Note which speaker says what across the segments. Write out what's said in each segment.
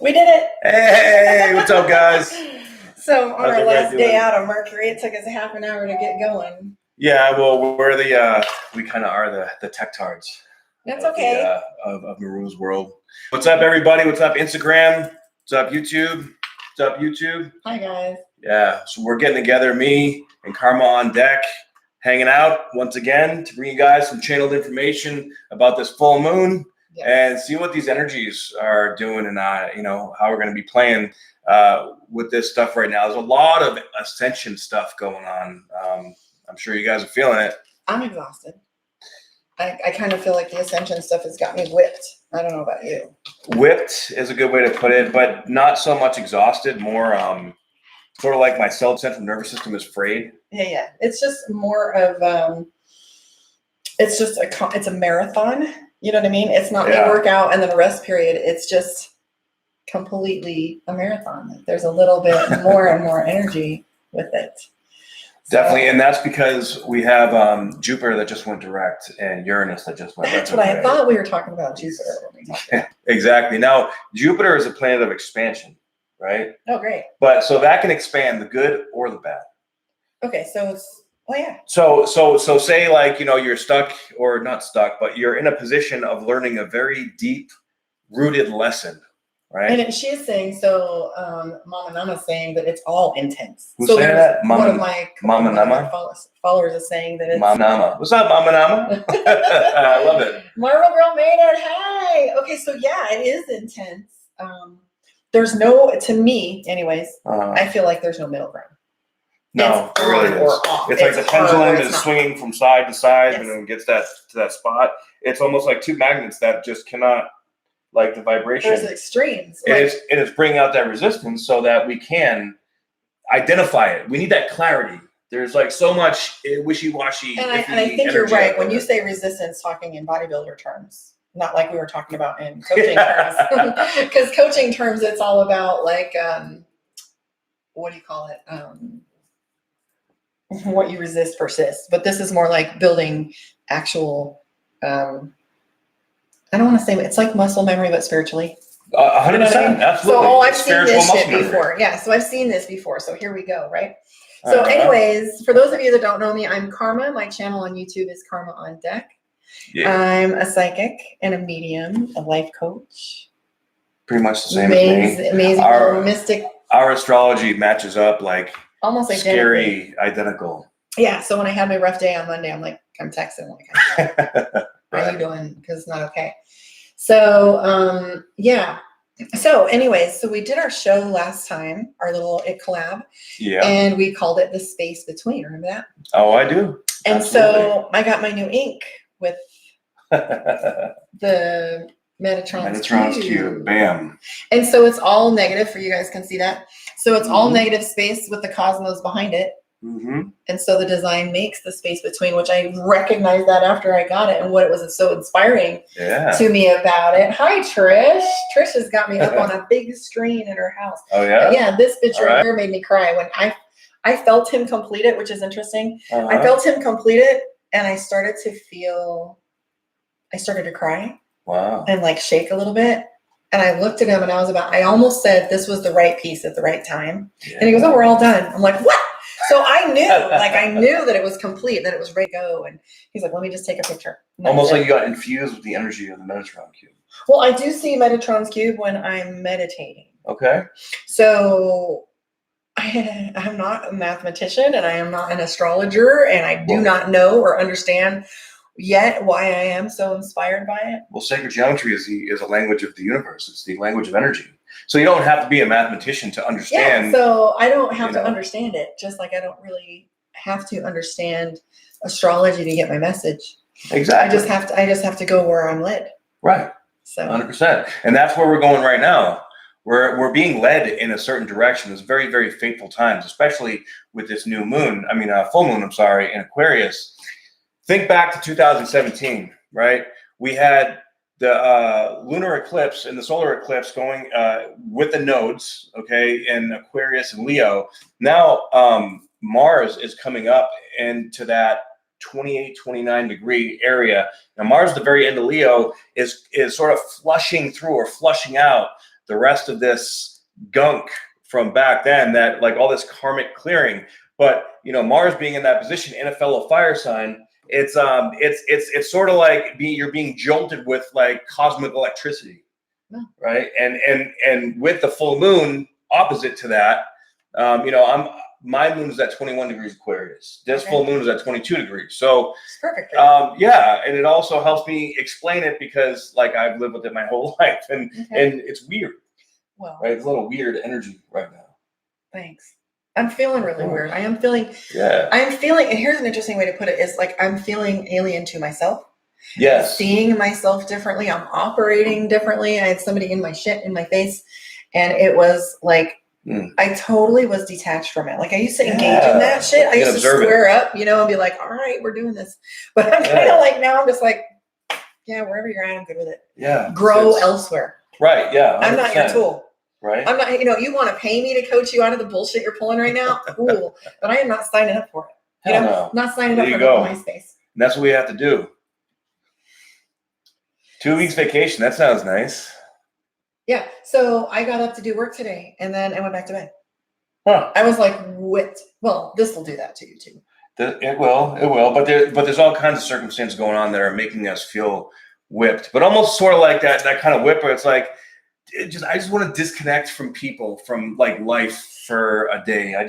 Speaker 1: We did it.
Speaker 2: Hey, what's up, guys?
Speaker 1: So on
Speaker 2: How's
Speaker 1: our
Speaker 2: everybody
Speaker 1: last day
Speaker 2: doing?
Speaker 1: out of Mercury, it took us a half an hour to get going.
Speaker 2: Yeah, well, we're we kind of are the tech-tards
Speaker 1: That's
Speaker 2: of
Speaker 1: okay.
Speaker 2: of Maru's world. What's up, everybody? What's up, Instagram? What's up, YouTube? What's up, YouTube?
Speaker 1: Hi, guys.
Speaker 2: Yeah, so we're getting together, me and Karma on deck, hanging out once again to bring you guys some channeled information about this full moon.
Speaker 1: Yes.
Speaker 2: And see what these energies are doing, and you know, how we're going to be playing with this stuff right now. There's a lot of ascension stuff going on. I'm sure you guys are feeling it.
Speaker 1: I'm exhausted. I kind of feel like the ascension stuff has got me whipped. I don't know about you.
Speaker 2: Whipped is a good way to put it, but not so much exhausted. More sort of like my central nervous system is frayed.
Speaker 1: Yeah. It's just more of it's a marathon. You know what I mean? It's not a workout and then a rest period. It's just completely a marathon. Like there's a little bit more and more energy with it.
Speaker 2: Definitely, and that's because we have Jupiter that just went direct and Uranus that just went
Speaker 1: That's what I thought we were talking about, Jupiter. When we talked about.
Speaker 2: Exactly. Now, Jupiter is a planet of expansion, right?
Speaker 1: Oh, great.
Speaker 2: But so that can expand the good or the bad.
Speaker 1: Okay, so it's yeah.
Speaker 2: So say like, you know, you're stuck or not stuck, but you're in a position of learning a very deep rooted lesson, right?
Speaker 1: And she is saying, so Mama Nama's saying that it's all intense.
Speaker 2: Who's
Speaker 1: so
Speaker 2: saying that?
Speaker 1: One of my followers is saying that it's
Speaker 2: Mama Nama. What's up, Mama Nama? I love it.
Speaker 1: Marvel Girl made it. Hey. Okay, so yeah, it is intense. There's no, to me, anyways, I feel like there's no middle ground.
Speaker 2: No, it really is. It's like the pendulum is swinging from side to side, and then it gets to that spot. It's almost like two magnets that just cannot, like the vibration.
Speaker 1: There's extremes.
Speaker 2: It is bringing out that resistance so that we can identify it. We need that clarity. There's like so much wishy-washy.
Speaker 1: And I think you're right. When you say resistance, talking in bodybuilder terms, not like we were talking about in coaching terms. Because coaching terms, it's all about like, what do you call it? What you resist persists. But this is more like building actual, I don't want to say, it's like muscle memory, but spiritually.
Speaker 2: 100%,
Speaker 1: you know what I mean?
Speaker 2: absolutely.
Speaker 1: So, I've seen this shit before. Yeah, so I've seen this before. So here we go, right? So anyways, for those of you that don't know me, I'm Karma. My channel on YouTube is Karma on Deck. Yeah. I'm a psychic and a medium, a life coach.
Speaker 2: Pretty much the same as me.
Speaker 1: Amazing, mystic.
Speaker 2: Our astrology matches up like
Speaker 1: almost
Speaker 2: scary identical.
Speaker 1: Yeah, so when I had my rough day on Monday, I'm texting like, how are you doing? Because it's not okay. So, yeah. So anyways, so we did our show last time, our little collab.
Speaker 2: Yeah.
Speaker 1: And we called it The Space Between. Remember that?
Speaker 2: Oh, I do.
Speaker 1: And so I got my new ink with the Metatron's cube.
Speaker 2: Bam.
Speaker 1: And so it's all negative, for you guys can see that. So it's all negative space with the cosmos behind it.
Speaker 2: Mm-hmm.
Speaker 1: And so the design makes the space between, which I recognized that after I got it and what it was so inspiring to me about it. Hi, Trish. Trish has got me up on a big screen in her house.
Speaker 2: Oh, yeah?
Speaker 1: Yeah, this bitch right here made me cry. When I felt him complete it, which is interesting. I felt him complete it, and I started to cry.
Speaker 2: Wow.
Speaker 1: And like shake a little bit. And I looked at him and I almost said this was the right piece at the right time. Yeah. And he goes, oh, we're all done. I'm like, what? So I knew that it was complete, that it was ready to go. And he's like, let me just take a picture.
Speaker 2: Almost like you got infused with the energy of the Metatron cube.
Speaker 1: Well, I do see Metatron's cube when I'm meditating.
Speaker 2: Okay.
Speaker 1: So I'm not a mathematician and I am not an astrologer, and I do not know or understand yet why I am so inspired by it.
Speaker 2: Well, sacred geometry is a language of the universe. It's the language of energy. So you don't have to be a mathematician to understand.
Speaker 1: Yeah, so I don't have to understand it, just like I don't really have to understand astrology to get my message.
Speaker 2: Exactly.
Speaker 1: I just have to go where I'm led.
Speaker 2: Right.
Speaker 1: So
Speaker 2: 100%. And that's where we're going right now. We're being led in a certain direction. It's very, very fateful times, especially with this new moon. Full moon, in Aquarius. Think back to 2017, right? We had the lunar eclipse and the solar eclipse going with the nodes, okay, in Aquarius and Leo. Now Mars is coming up into that 28, 29 degree area. Now Mars, the very end of Leo, is sort of flushing through or flushing out the rest of this gunk from back then, that like all this karmic clearing. But Mars being in that position in a fellow fire sign, it's sort of like you're being jolted with like cosmic electricity, right? And with the full moon opposite to that, my moon is at 21 degrees Aquarius. This full moon is at 22 degrees. So
Speaker 1: it's perfect.
Speaker 2: Yeah, and it also helps me explain it because like I've lived with it my whole life, and it's weird. Well, right, it's a little weird energy right now.
Speaker 1: Thanks. I'm feeling really weird. I'm feeling, and here's an interesting way to put it, is like I'm feeling alien to myself. Yes. I'm seeing myself differently. I'm operating differently. I had somebody in my face, and it was like, I totally was detached from it. Like I used to engage in that shit. I used to square up, and be like, all right, we're doing this. But I'm kind of like, now I'm just like, yeah, wherever you're at, I'm good with it. Yeah. Grow elsewhere. Right. Yeah. 100%. I'm not your tool. Right. I'm not, you want to pay me to coach you out of the bullshit you're pulling right now? Cool. But I am not signing up for it. Not signing up for my space.
Speaker 2: And that's what we have to do. 2 weeks vacation. That sounds nice.
Speaker 1: Yeah. So I got up to do work today, and then I went back to bed. Huh. I was like, whipped. Well, this will do that to you too.
Speaker 2: It will. But there's all kinds of circumstances going on that are making us feel whipped. But almost sort of like that kind of whip where it's like, I just want to disconnect from people, from like life for a day. I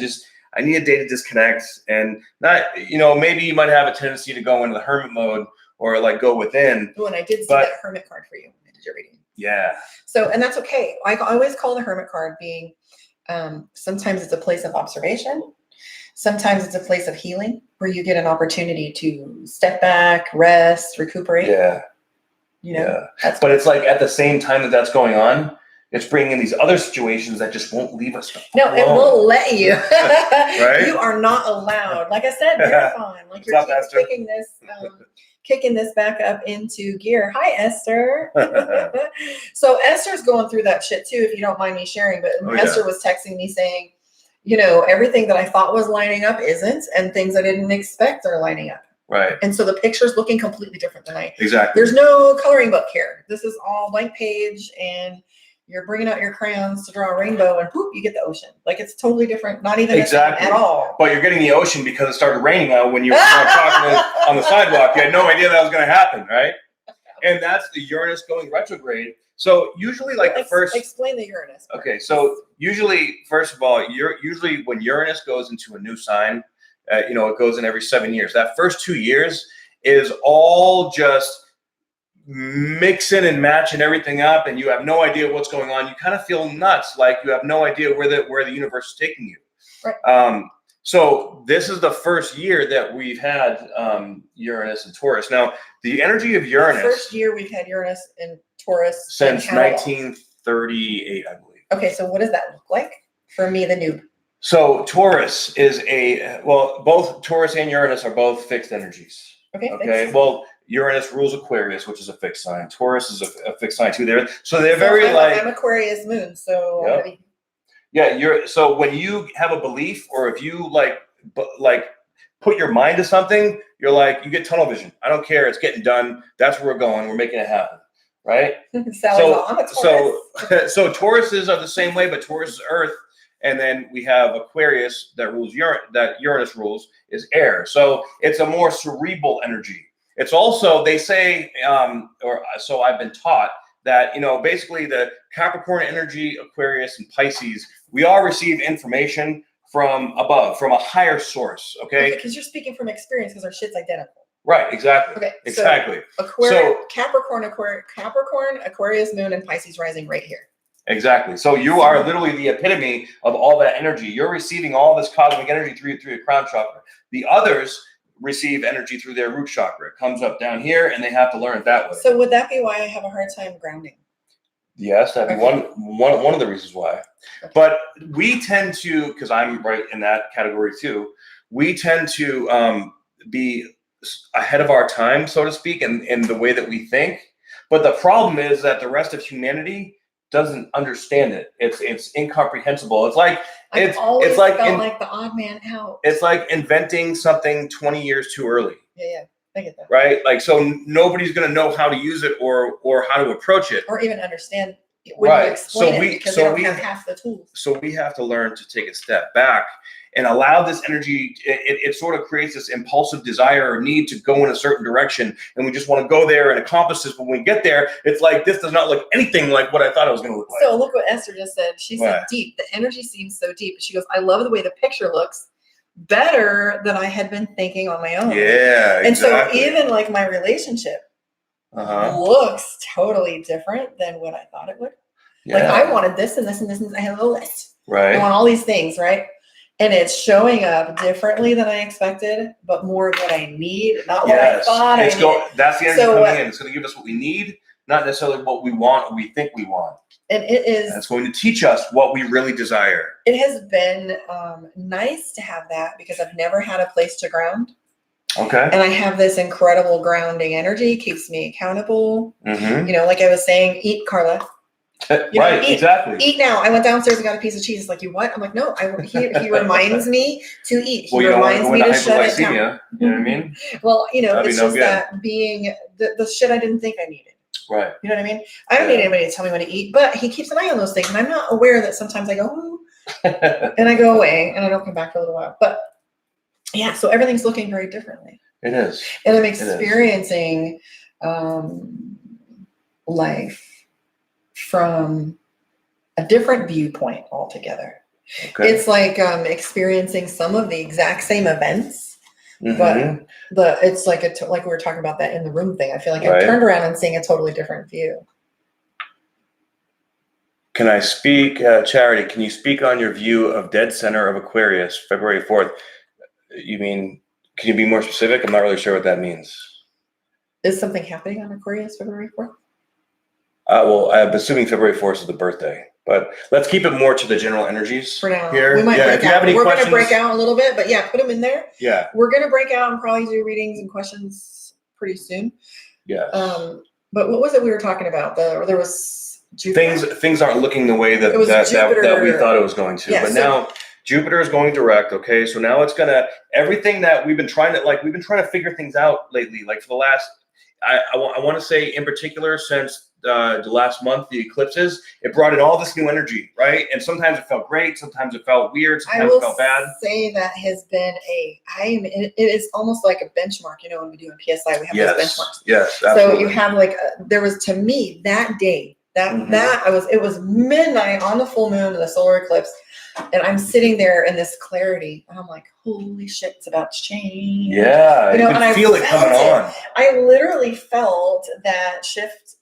Speaker 2: need a day to disconnect, and not, maybe you might have a tendency to go into the hermit mode or like go within.
Speaker 1: Oh, and I did see that hermit card for you. I did your reading.
Speaker 2: Yeah.
Speaker 1: So, and that's okay. I always call the hermit card being, sometimes it's a place of observation. Sometimes it's a place of healing where you get an opportunity to step back, rest, recuperate.
Speaker 2: Yeah. But it's like at the same time that that's going on, it's bringing in these other situations that just won't leave us alone.
Speaker 1: No, it won't let you. Right? You are not allowed. Like I said, marathon. Like you're kicking this back up into gear. Hi, Esther. So Esther's going through that shit too, if you don't mind me sharing. But Esther was texting me saying, everything that I thought was lining up isn't, and things I didn't expect are lining up. Right. And so the picture's looking completely different than
Speaker 2: Exactly.
Speaker 1: There's no coloring book here. This is all blank page, and you're bringing out your crayons to draw a rainbow, and poop, you get the ocean. Like it's totally different. Not even at all.
Speaker 2: But you're getting the ocean because it started raining out when you were talking on the sidewalk. You had no idea that was going to happen, right? And that's the Uranus going retrograde. So usually, like
Speaker 1: explain the Uranus.
Speaker 2: Okay, so usually, first of all, usually when Uranus goes into a new sign, it goes in every 7 years. That first 2 years is all just mixing and matching everything up, and you have no idea what's going on. You kind of feel nuts, like you have no idea where the universe is taking you. Right. So this is the first year that we've had Uranus and Taurus. Now, the energy of Uranus.
Speaker 1: The first year we've had Uranus and Taurus
Speaker 2: since 1938, I believe.
Speaker 1: Okay, so what does that look like for me, the noob?
Speaker 2: So Taurus is both Taurus and Uranus are both fixed energies. Okay. Well, Uranus rules Aquarius, which is a fixed sign. Taurus is a fixed sign too. They're very
Speaker 1: I'm Aquarius moon, so.
Speaker 2: Yep. So when you have a belief, or if you like put your mind to something, you're like, you get tunnel vision. I don't care. It's getting done. That's where we're going. We're making it happen. Right. So Tauruses are the same way, but Taurus is Earth. And then we have Aquarius that Uranus rules is air. So it's a more cerebral energy. It's also, they say, or so I've been taught, that, basically the Capricorn energy, Aquarius, and Pisces, we all receive information from above, from a higher source. Okay.
Speaker 1: Because you're speaking from experience, because our shit's identical.
Speaker 2: Right. Exactly. Okay. Exactly.
Speaker 1: So Capricorn, Aquarius moon, and Pisces rising right here.
Speaker 2: Exactly. So you are literally the epitome of all that energy. You're receiving all this cosmic energy through your crown chakra. The others receive energy through their root chakra. It comes up down here, and they have to learn it that way.
Speaker 1: So would that be why I have a hard time grounding?
Speaker 2: Yes, that'd be one of the reasons why. Okay. But we tend to, because I'm right in that category too, we tend to be ahead of our time, so to speak, in the way that we think. But the problem is that the rest of humanity doesn't understand it. It's incomprehensible. It's like
Speaker 1: felt like the odd man out.
Speaker 2: It's like inventing something 20 years too early.
Speaker 1: Yeah, I get that.
Speaker 2: Right? Like, so nobody's going to know how to use it or how to approach it,
Speaker 1: or even understand when
Speaker 2: Right.
Speaker 1: you explain
Speaker 2: So
Speaker 1: it
Speaker 2: we-
Speaker 1: because
Speaker 2: so
Speaker 1: they don't
Speaker 2: we-
Speaker 1: have half the tools.
Speaker 2: So we have to learn to take a step back and allow this energy. It sort of creates this impulsive desire or need to go in a certain direction, and we just want to go there and accomplish this. But when we get there, it's like, this does not look anything like what I thought it was going to look like.
Speaker 1: So look what Esther just said. She said
Speaker 2: What?
Speaker 1: deep. The energy seems so deep. She goes, I love the way the picture looks, better than I had been thinking on my own.
Speaker 2: Yeah,
Speaker 1: And so
Speaker 2: exactly.
Speaker 1: even like my relationship looks totally different than what I thought it would.
Speaker 2: Yeah.
Speaker 1: Like I wanted this and this and this, and I have a list. I
Speaker 2: Right.
Speaker 1: want all these things, right? And it's showing up differently than I expected, but more what I need, not what I thought I needed.
Speaker 2: That's the energy
Speaker 1: So,
Speaker 2: coming in. It's going to give us what we need, not necessarily what we want or we think we want.
Speaker 1: And it is.
Speaker 2: And it's going to teach us what we really desire.
Speaker 1: It has been nice to have that because I've never had a place to ground.
Speaker 2: Okay.
Speaker 1: And I have this incredible grounding energy, keeps me accountable.
Speaker 2: Mm-hmm.
Speaker 1: You know, like I was saying, eat, Carla.
Speaker 2: Right,
Speaker 1: eat,
Speaker 2: exactly.
Speaker 1: Eat now. I went downstairs and got a piece of cheese. It's like, you what? I'm like, no. He reminds me to eat. He
Speaker 2: Well, you don't want to
Speaker 1: reminds
Speaker 2: go
Speaker 1: me
Speaker 2: into
Speaker 1: to shut it down.
Speaker 2: hypoglycemia. You know what I mean?
Speaker 1: Well, you know,
Speaker 2: That'd
Speaker 1: it's
Speaker 2: be no
Speaker 1: just
Speaker 2: good.
Speaker 1: that being the shit I didn't think I needed.
Speaker 2: Right.
Speaker 1: You know what I mean? I don't need anybody to tell me what to eat, but he keeps an eye on those things. And I'm not aware that sometimes I go, ooh, and I go away and I don't come back for a little while. But yeah, so everything's looking very differently.
Speaker 2: It is.
Speaker 1: And I'm experiencing life from a different viewpoint altogether.
Speaker 2: Okay.
Speaker 1: It's like experiencing some of the exact same events,
Speaker 2: Mm-hmm.
Speaker 1: but it's like like we were talking about that in the room thing. I feel like
Speaker 2: Right.
Speaker 1: I've turned around and seeing a totally different view.
Speaker 2: Can I speak, Charity, can you speak on your view of dead center of Aquarius, February 4th? You mean, can you be more specific? I'm not really sure what that means.
Speaker 1: Is something happening on Aquarius February 4th?
Speaker 2: Well, I'm assuming February 4th is the birthday, but let's keep it more to the general energies
Speaker 1: For now,
Speaker 2: here.
Speaker 1: we might
Speaker 2: Yeah,
Speaker 1: break
Speaker 2: if you
Speaker 1: out.
Speaker 2: have any
Speaker 1: We're going
Speaker 2: questions,
Speaker 1: to break out a little bit, but yeah, put them in there.
Speaker 2: Yeah.
Speaker 1: We're going to break out and probably do readings and questions pretty soon.
Speaker 2: Yes.
Speaker 1: But what was it we were talking about? There was Jupiter?
Speaker 2: Things aren't looking the way that
Speaker 1: It was
Speaker 2: that we
Speaker 1: Jupiter.
Speaker 2: thought it was going to.
Speaker 1: Yeah,
Speaker 2: but
Speaker 1: so-
Speaker 2: now Jupiter is going direct. Okay, so now it's gonna, everything that we've been trying to figure things out lately. Like for the last, I want to say in particular since the last month, the eclipses, it brought in all this new energy, right? And sometimes it felt great, sometimes it felt weird, sometimes it felt bad.
Speaker 1: Say that has been it is almost like a benchmark. You know, when we do in PSI, we have those benchmarks.
Speaker 2: Yes, absolutely.
Speaker 1: So you have like there was, to me, that day it was midnight on the full moon of the solar eclipse, and I'm sitting there in this clarity, and I'm like, holy shit, it's about to change.
Speaker 2: Yeah,
Speaker 1: you know,
Speaker 2: can
Speaker 1: and
Speaker 2: feel
Speaker 1: I
Speaker 2: it coming on.
Speaker 1: I literally felt that shift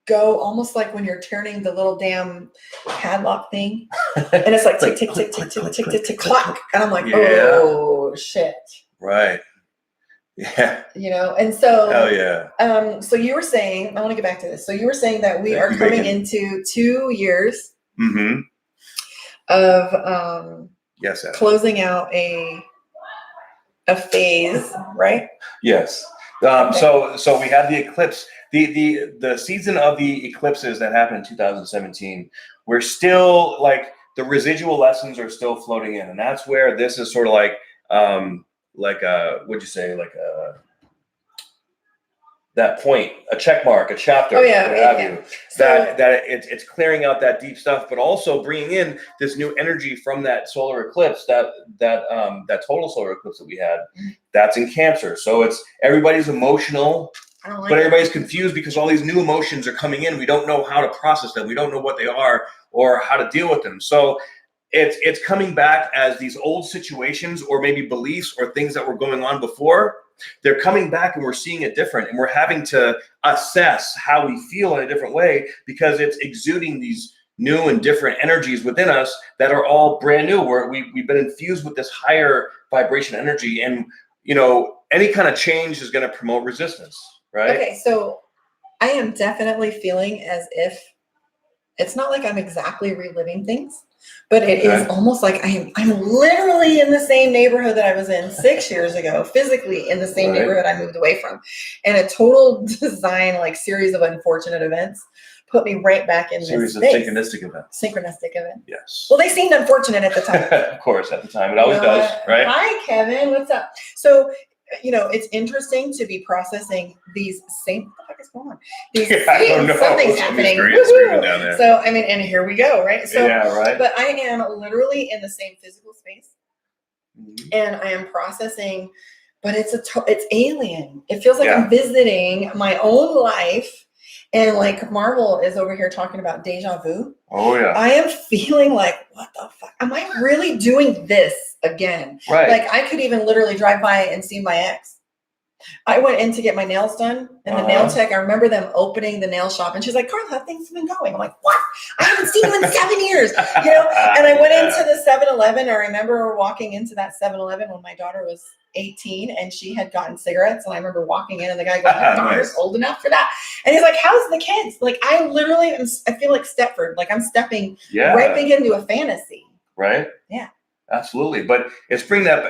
Speaker 1: go almost like when you're turning the little damn padlock thing, and it's like tick tick tick tick tick tick tick tick clock, and I'm like, oh shit.
Speaker 2: Right. Yeah.
Speaker 1: You know, and so
Speaker 2: hell yeah.
Speaker 1: So you were saying, I want to get back to this. So you were saying that we are coming into 2 years of
Speaker 2: yes,
Speaker 1: closing out a phase, right?
Speaker 2: Yes. So we had the eclipse, the season of the eclipses that happened in 2017. We're still like the residual lessons are still floating in, and that's where this is sort of like what'd you say, that point, a check mark, a chapter,
Speaker 1: Oh, yeah,
Speaker 2: what have
Speaker 1: yeah.
Speaker 2: you.
Speaker 1: So-
Speaker 2: that it's clearing out that deep stuff, but also bringing in this new energy from that solar eclipse, that total solar eclipse that we had. That's in Cancer, so it's everybody's emotional, but everybody's confused because all these new emotions are coming in. We don't know how to process them. We don't know what they are or how to deal with them. So it's coming back as these old situations or maybe beliefs or things that were going on before. They're coming back and we're seeing it different, and we're having to assess how we feel in a different way because it's exuding these new and different energies within us that are all brand new, where we've been infused with this higher vibration energy. And you know, any kind of change is going to promote resistance, right?
Speaker 1: Okay, so I am definitely feeling as if it's not like I'm exactly reliving things, but it is almost like I'm literally in the same neighborhood that I was in 6 years ago, physically in the same neighborhood I moved away from. And a total design series of unfortunate events put me right back in
Speaker 2: Series
Speaker 1: this
Speaker 2: of
Speaker 1: space.
Speaker 2: synchronistic events.
Speaker 1: Event.
Speaker 2: Yes.
Speaker 1: Well, they seemed unfortunate at the time.
Speaker 2: Of course, at the time. It always does, right?
Speaker 1: Hi, Kevin. What's up? So, you know, it's interesting to be processing these same is going on? These
Speaker 2: I don't know.
Speaker 1: something's happening.
Speaker 2: Screaming down there.
Speaker 1: So, I mean, and here we go, right? So,
Speaker 2: yeah, right.
Speaker 1: but I am literally in the same physical space, and I am processing, but it's alien. It feels like I'm visiting my own life. And like Marvel is over here talking about deja vu.
Speaker 2: Oh yeah.
Speaker 1: I am feeling like, what the fuck? Am I really doing this again?
Speaker 2: Right.
Speaker 1: Like I could even literally drive by and see my ex. I went in to get my nails done, and the nail tech, I remember them opening the nail shop, and she's like, Carla, how things have been going? I'm like, what? I haven't seen you in 7 years. You know? And I went into the 7-Eleven. I remember walking into that 7-Eleven when my daughter was 18 and she had gotten cigarettes. And I remember walking in and the guy goes, your daughter's old enough for that. And he's like, how's the kids? Like, I literally I feel like Stepford. Like I'm stepping right back into a fantasy.
Speaker 2: Right?
Speaker 1: Yeah.
Speaker 2: Absolutely. But it's bringing that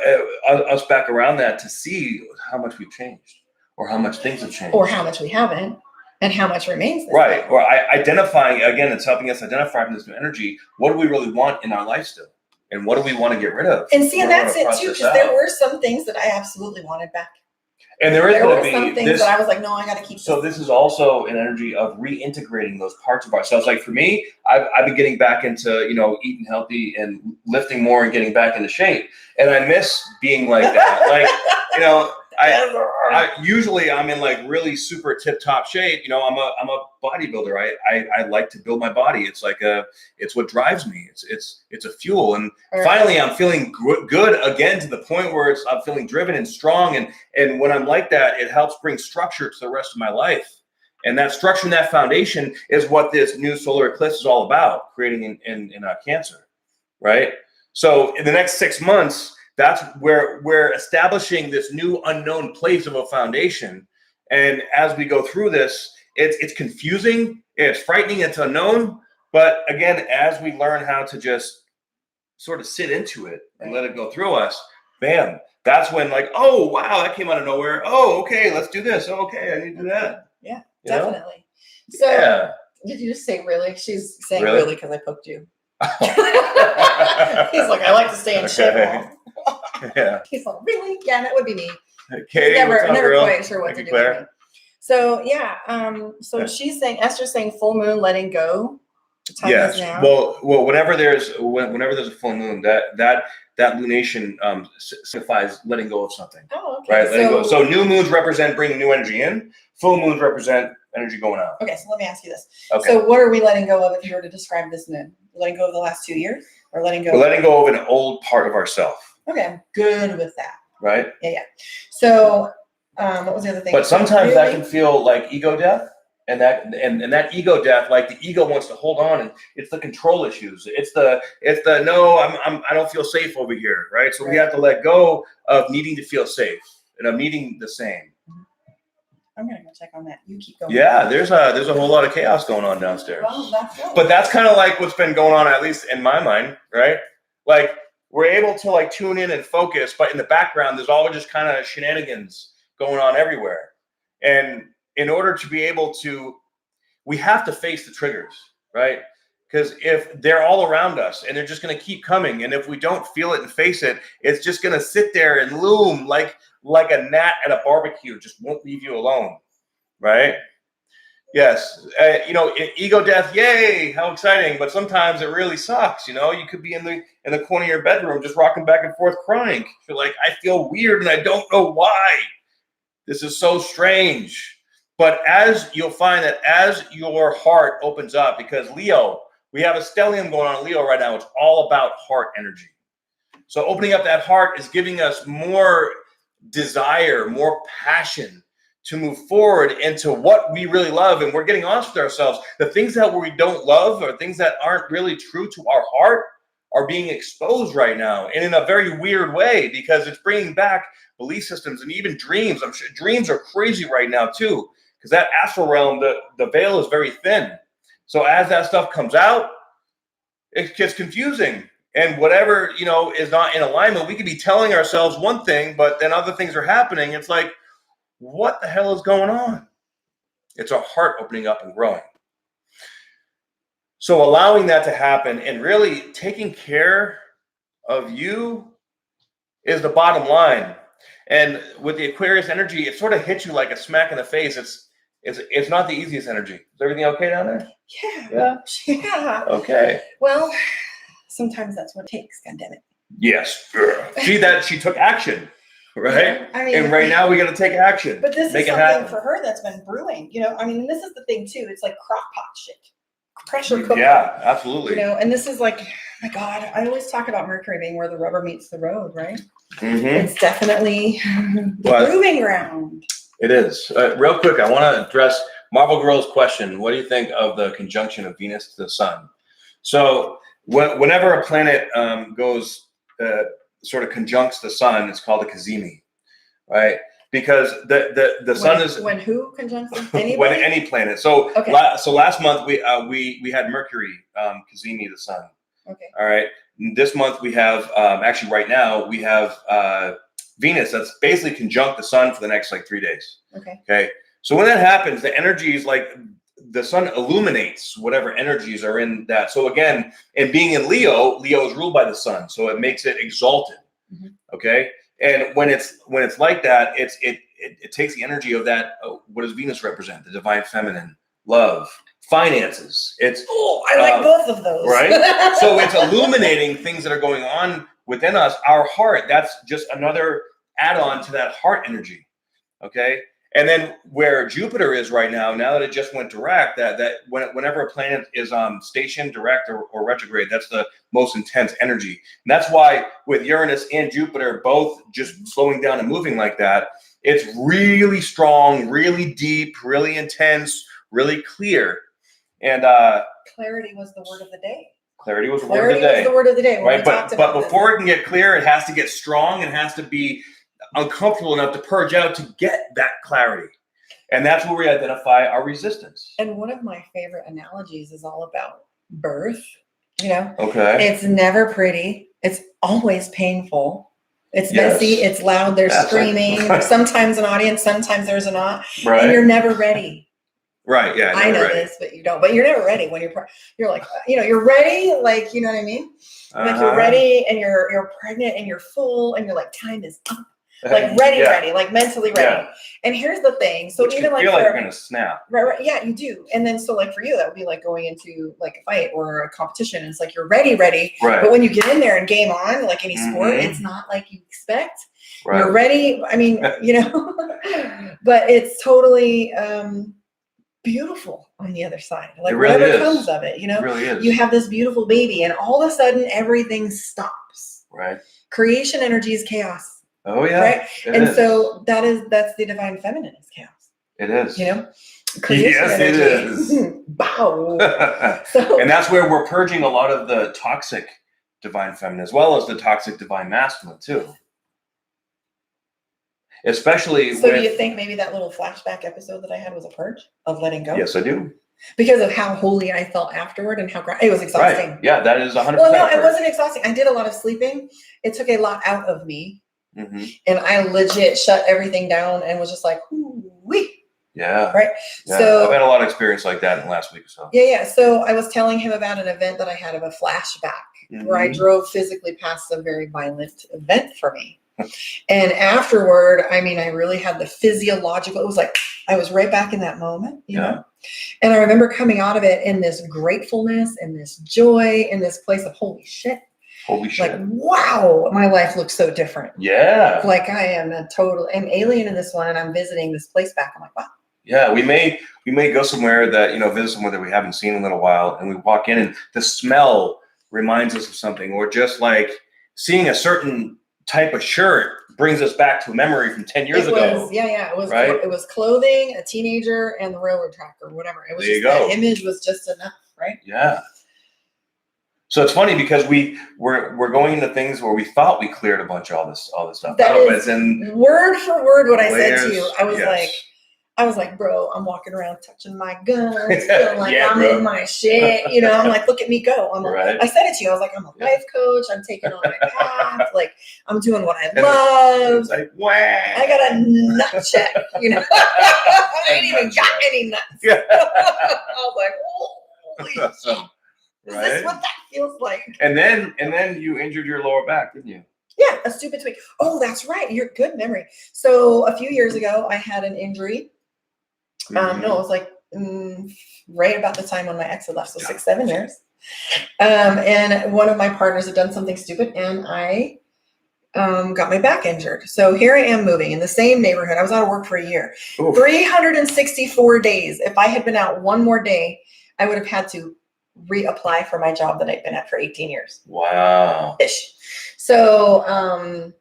Speaker 2: us back around that to see how much we've changed or how much things have changed.
Speaker 1: Or how much we haven't and how much remains.
Speaker 2: Right. Or identifying, again, it's helping us identify from this new energy, what do we really want in our life still? And what do we want to get rid of?
Speaker 1: And see, and that's it too, because there were some things that I absolutely wanted back.
Speaker 2: And there were
Speaker 1: some things that I was like, no, I got to keep.
Speaker 2: So this is also an energy of reintegrating those parts of ourselves. Like for me, I've been getting back into, eating healthy and lifting more and getting back into shape. And I miss being like that. Like, I usually I'm in like really super tip top shape. I'm a bodybuilder. I like to build my body. It's like it's what drives me. It's a fuel. And finally I'm feeling good again to the point where I'm feeling driven and strong. And when I'm like that, it helps bring structure to the rest of my life. And that structure and that foundation is what this new solar eclipse is all about, creating in Cancer, right? So in the next 6 months, that's where we're establishing this new unknown place of a foundation. And as we go through this, it's confusing, it's frightening, it's unknown. But again, as we learn how to just sort of sit into it and let it go through us, bam, that's when like, oh, wow, that came out of nowhere. Oh, okay, let's do this. Oh, okay, I need to do that.
Speaker 1: Yeah, definitely. So did you just say really? She's saying really because I poked you. He's like, I like to stay in shape.
Speaker 2: Yeah.
Speaker 1: He's like, really? Yeah, that would be me.
Speaker 2: Katie,
Speaker 1: never quite sure what to do with me. So she's saying, Esther's saying full moon, letting go. The time is now. Well,
Speaker 2: whenever there's a full moon, that lunation signifies letting go of something.
Speaker 1: Oh, okay.
Speaker 2: Right, letting go. So new moons represent bringing new energy in. Full moons represent energy going out.
Speaker 1: Okay, so let me ask you this.
Speaker 2: Okay.
Speaker 1: So what are we letting go of if you were to describe this moon? Letting go of the last 2 years, or letting go?
Speaker 2: We're letting go of an old part of ourselves.
Speaker 1: Okay, I'm good with that.
Speaker 2: Right.
Speaker 1: Yeah. So, what was the other thing?
Speaker 2: But sometimes that can feel like ego death, and that ego death, like the ego wants to hold on, and it's the control issues. It's the no, I don't feel safe over here, right? So we have to let go of needing to feel safe and of needing the same.
Speaker 1: I'm gonna go check on that. You keep going.
Speaker 2: Yeah, there's a whole lot of chaos going on downstairs.
Speaker 1: Well, that's good.
Speaker 2: But that's kind of like what's been going on, at least in my mind, right? Like we're able to like tune in and focus, but in the background, there's all just kind of shenanigans going on everywhere. And in order to be able to, we have to face the triggers, right? Because if they're all around us and they're just going to keep coming, and if we don't feel it and face it, it's just going to sit there and loom like a gnat at a barbecue, just won't leave you alone, right? Yes, ego death, yay, how exciting! But sometimes it really sucks. You could be in the corner of your bedroom, just rocking back and forth, crying. You're like, I feel weird, and I don't know why. This is so strange. But as you'll find that as your heart opens up, because Leo, we have a stellium going on in Leo right now. It's all about heart energy. So opening up that heart is giving us more desire, more passion to move forward into what we really love. And we're getting honest with ourselves. The things that we don't love or things that aren't really true to our heart are being exposed right now. And in a very weird way, because it's bringing back belief systems and even dreams. I'm sure dreams are crazy right now too, because that astral realm, the veil is very thin. So as that stuff comes out, it gets confusing. And whatever, is not in alignment, we could be telling ourselves one thing, but then other things are happening. It's like, what the hell is going on? It's our heart opening up and growing. So allowing that to happen and really taking care of you is the bottom line. And with the Aquarius energy, it sort of hits you like a smack in the face. It's not the easiest energy. Is everything okay down there?
Speaker 1: Yeah. Yeah.
Speaker 2: Okay.
Speaker 1: Well, sometimes that's what it takes, goddammit.
Speaker 2: Yes. She took action, right?
Speaker 1: Yeah, I mean,
Speaker 2: and right now we got to take action.
Speaker 1: But this
Speaker 2: Make
Speaker 1: is
Speaker 2: it
Speaker 1: something
Speaker 2: happen.
Speaker 1: for her that's been brewing, I mean, this is the thing too. It's like crock pot shit, pressure cooker.
Speaker 2: Yeah, absolutely.
Speaker 1: And this is like, oh my God, I always talk about Mercury being where the rubber meets the road, right?
Speaker 2: Mm-hmm.
Speaker 1: It's definitely the proving ground.
Speaker 2: It is. Real quick, I want to address Marvel Girl's question. What do you think of the conjunction of Venus to the Sun? So whenever a planet goes sort of conjuncts the Sun, it's called a cazimi, right? Because the Sun is
Speaker 1: when who conjuncts anybody?
Speaker 2: when any planet. So
Speaker 1: okay.
Speaker 2: So last month we had Mercury cazimi the Sun.
Speaker 1: Okay.
Speaker 2: All right. This month we have actually right now we have Venus that's basically conjunct the Sun for the next like 3 days.
Speaker 1: Okay.
Speaker 2: Okay. So when that happens, the energy is like the Sun illuminates whatever energies are in that. So again, and being in Leo is ruled by the Sun, so it makes it exalted.
Speaker 1: Mm-hmm.
Speaker 2: Okay. And when it's like that, it takes the energy of that. What does Venus represent? The divine feminine, love, finances.
Speaker 1: I like both of those.
Speaker 2: Right. So it's illuminating things that are going on within us. Our heart. That's just another add-on to that heart energy. Okay. And then where Jupiter is right now that it just went direct, that whenever a planet is stationed, direct, or retrograde, that's the most intense energy. And that's why with Uranus and Jupiter both just slowing down and moving like that, it's really strong, really deep, really intense, really clear. And
Speaker 1: clarity was the word of the day.
Speaker 2: Clarity was the word of the day. Right, but before it can get clear, it has to get strong. It has to be uncomfortable enough to purge out to get that clarity. And that's where we identify our resistance.
Speaker 1: And one of my favorite analogies is all about birth.
Speaker 2: Okay.
Speaker 1: It's never pretty. It's always painful. It's messy. It's loud. There's screaming. Sometimes an audience, sometimes there's a not. Right. And you're never ready.
Speaker 2: Right. Yeah.
Speaker 1: I know this, but you don't. But you're never ready when you're like, you're ready. Like, you know what I mean? Like you're ready and you're pregnant and you're full and you're like, time is up. Like ready, like mentally ready. Yeah. And here's the thing. So even like
Speaker 2: you're gonna snap.
Speaker 1: Right. Yeah, you do. And then so like for you, that would be like going into like a fight or a competition. It's like you're ready. Right. But when you get in there and game on, like any sport, it's not like you expect. Right. You're ready. I mean, but it's totally beautiful on the other side. Like whatever comes of it,
Speaker 2: It really is.
Speaker 1: You have this beautiful baby, and all of a sudden everything stops.
Speaker 2: Right.
Speaker 1: Creation energy is chaos.
Speaker 2: Oh yeah.
Speaker 1: Right. So that's the divine feminine is chaos.
Speaker 2: It is.
Speaker 1: Creation
Speaker 2: yes,
Speaker 1: energy.
Speaker 2: It is.
Speaker 1: Wow.
Speaker 2: And that's where we're purging a lot of the toxic divine feminine as well as the toxic divine masculine too. Especially.
Speaker 1: So do you think maybe that little flashback episode that I had was a purge of letting go?
Speaker 2: Yes, I do.
Speaker 1: Because of how holy I felt afterward and how it was exhausting.
Speaker 2: Right. Yeah, that is 100%.
Speaker 1: Well, no, it wasn't exhausting. I did a lot of sleeping. It took a lot out of me. Mm-hmm. And I legit shut everything down and was just like, wee.
Speaker 2: Yeah.
Speaker 1: Right.
Speaker 2: Yeah.
Speaker 1: So
Speaker 2: I've had a lot of experience like that in the last week or so.
Speaker 1: Yeah. So I was telling him about an event that I had of a flashback where I drove physically past a very violent event for me. And afterward, I mean, I really had the physiological, it was like, I was right back in that moment, you know? And I remember coming out of it in this gratefulness and this joy in this place of holy shit. Like, wow, my life looks so different.
Speaker 2: Yeah.
Speaker 1: Like I'm alien in this one and I'm visiting this place back. I'm like, wow.
Speaker 2: Yeah, we may go somewhere that, visit somewhere that we haven't seen in a little while, and we walk in and the smell reminds us of something, or just like seeing a certain type of shirt brings us back to a memory from 10 years ago.
Speaker 1: It was right? It was clothing, a teenager, and the railroad track or whatever. It was
Speaker 2: there
Speaker 1: just that image was just enough, right?
Speaker 2: Yeah. So it's funny because we're going into things where we thought we cleared a bunch of all this stuff.
Speaker 1: That is word for word what I said to you. I was like, bro, I'm walking around touching my guns, feeling like I'm in my shit. I'm like, look at me go. I said it to you. I was like, I'm a life coach. I'm taking on my path. Like, I'm doing what I love.
Speaker 2: It's like, wow.
Speaker 1: I got a nut check. I ain't even got any nuts. I was like, holy shit. Is this what that feels like?
Speaker 2: And then you injured your lower back, didn't you?
Speaker 1: Yeah, a stupid tweak. Oh, that's right. You're good memory. So a few years ago, I had an injury. No, it was like right about the time when my ex had left, so 6-7 years. And one of my partners had done something stupid, and I got my back injured. So here I am moving in the same neighborhood. I was out of work for a year. Oof. 364 days. If I had been out one more day, I would have had to reapply for my job that I'd been at for 18 years.
Speaker 2: Wow.
Speaker 1: Ish. So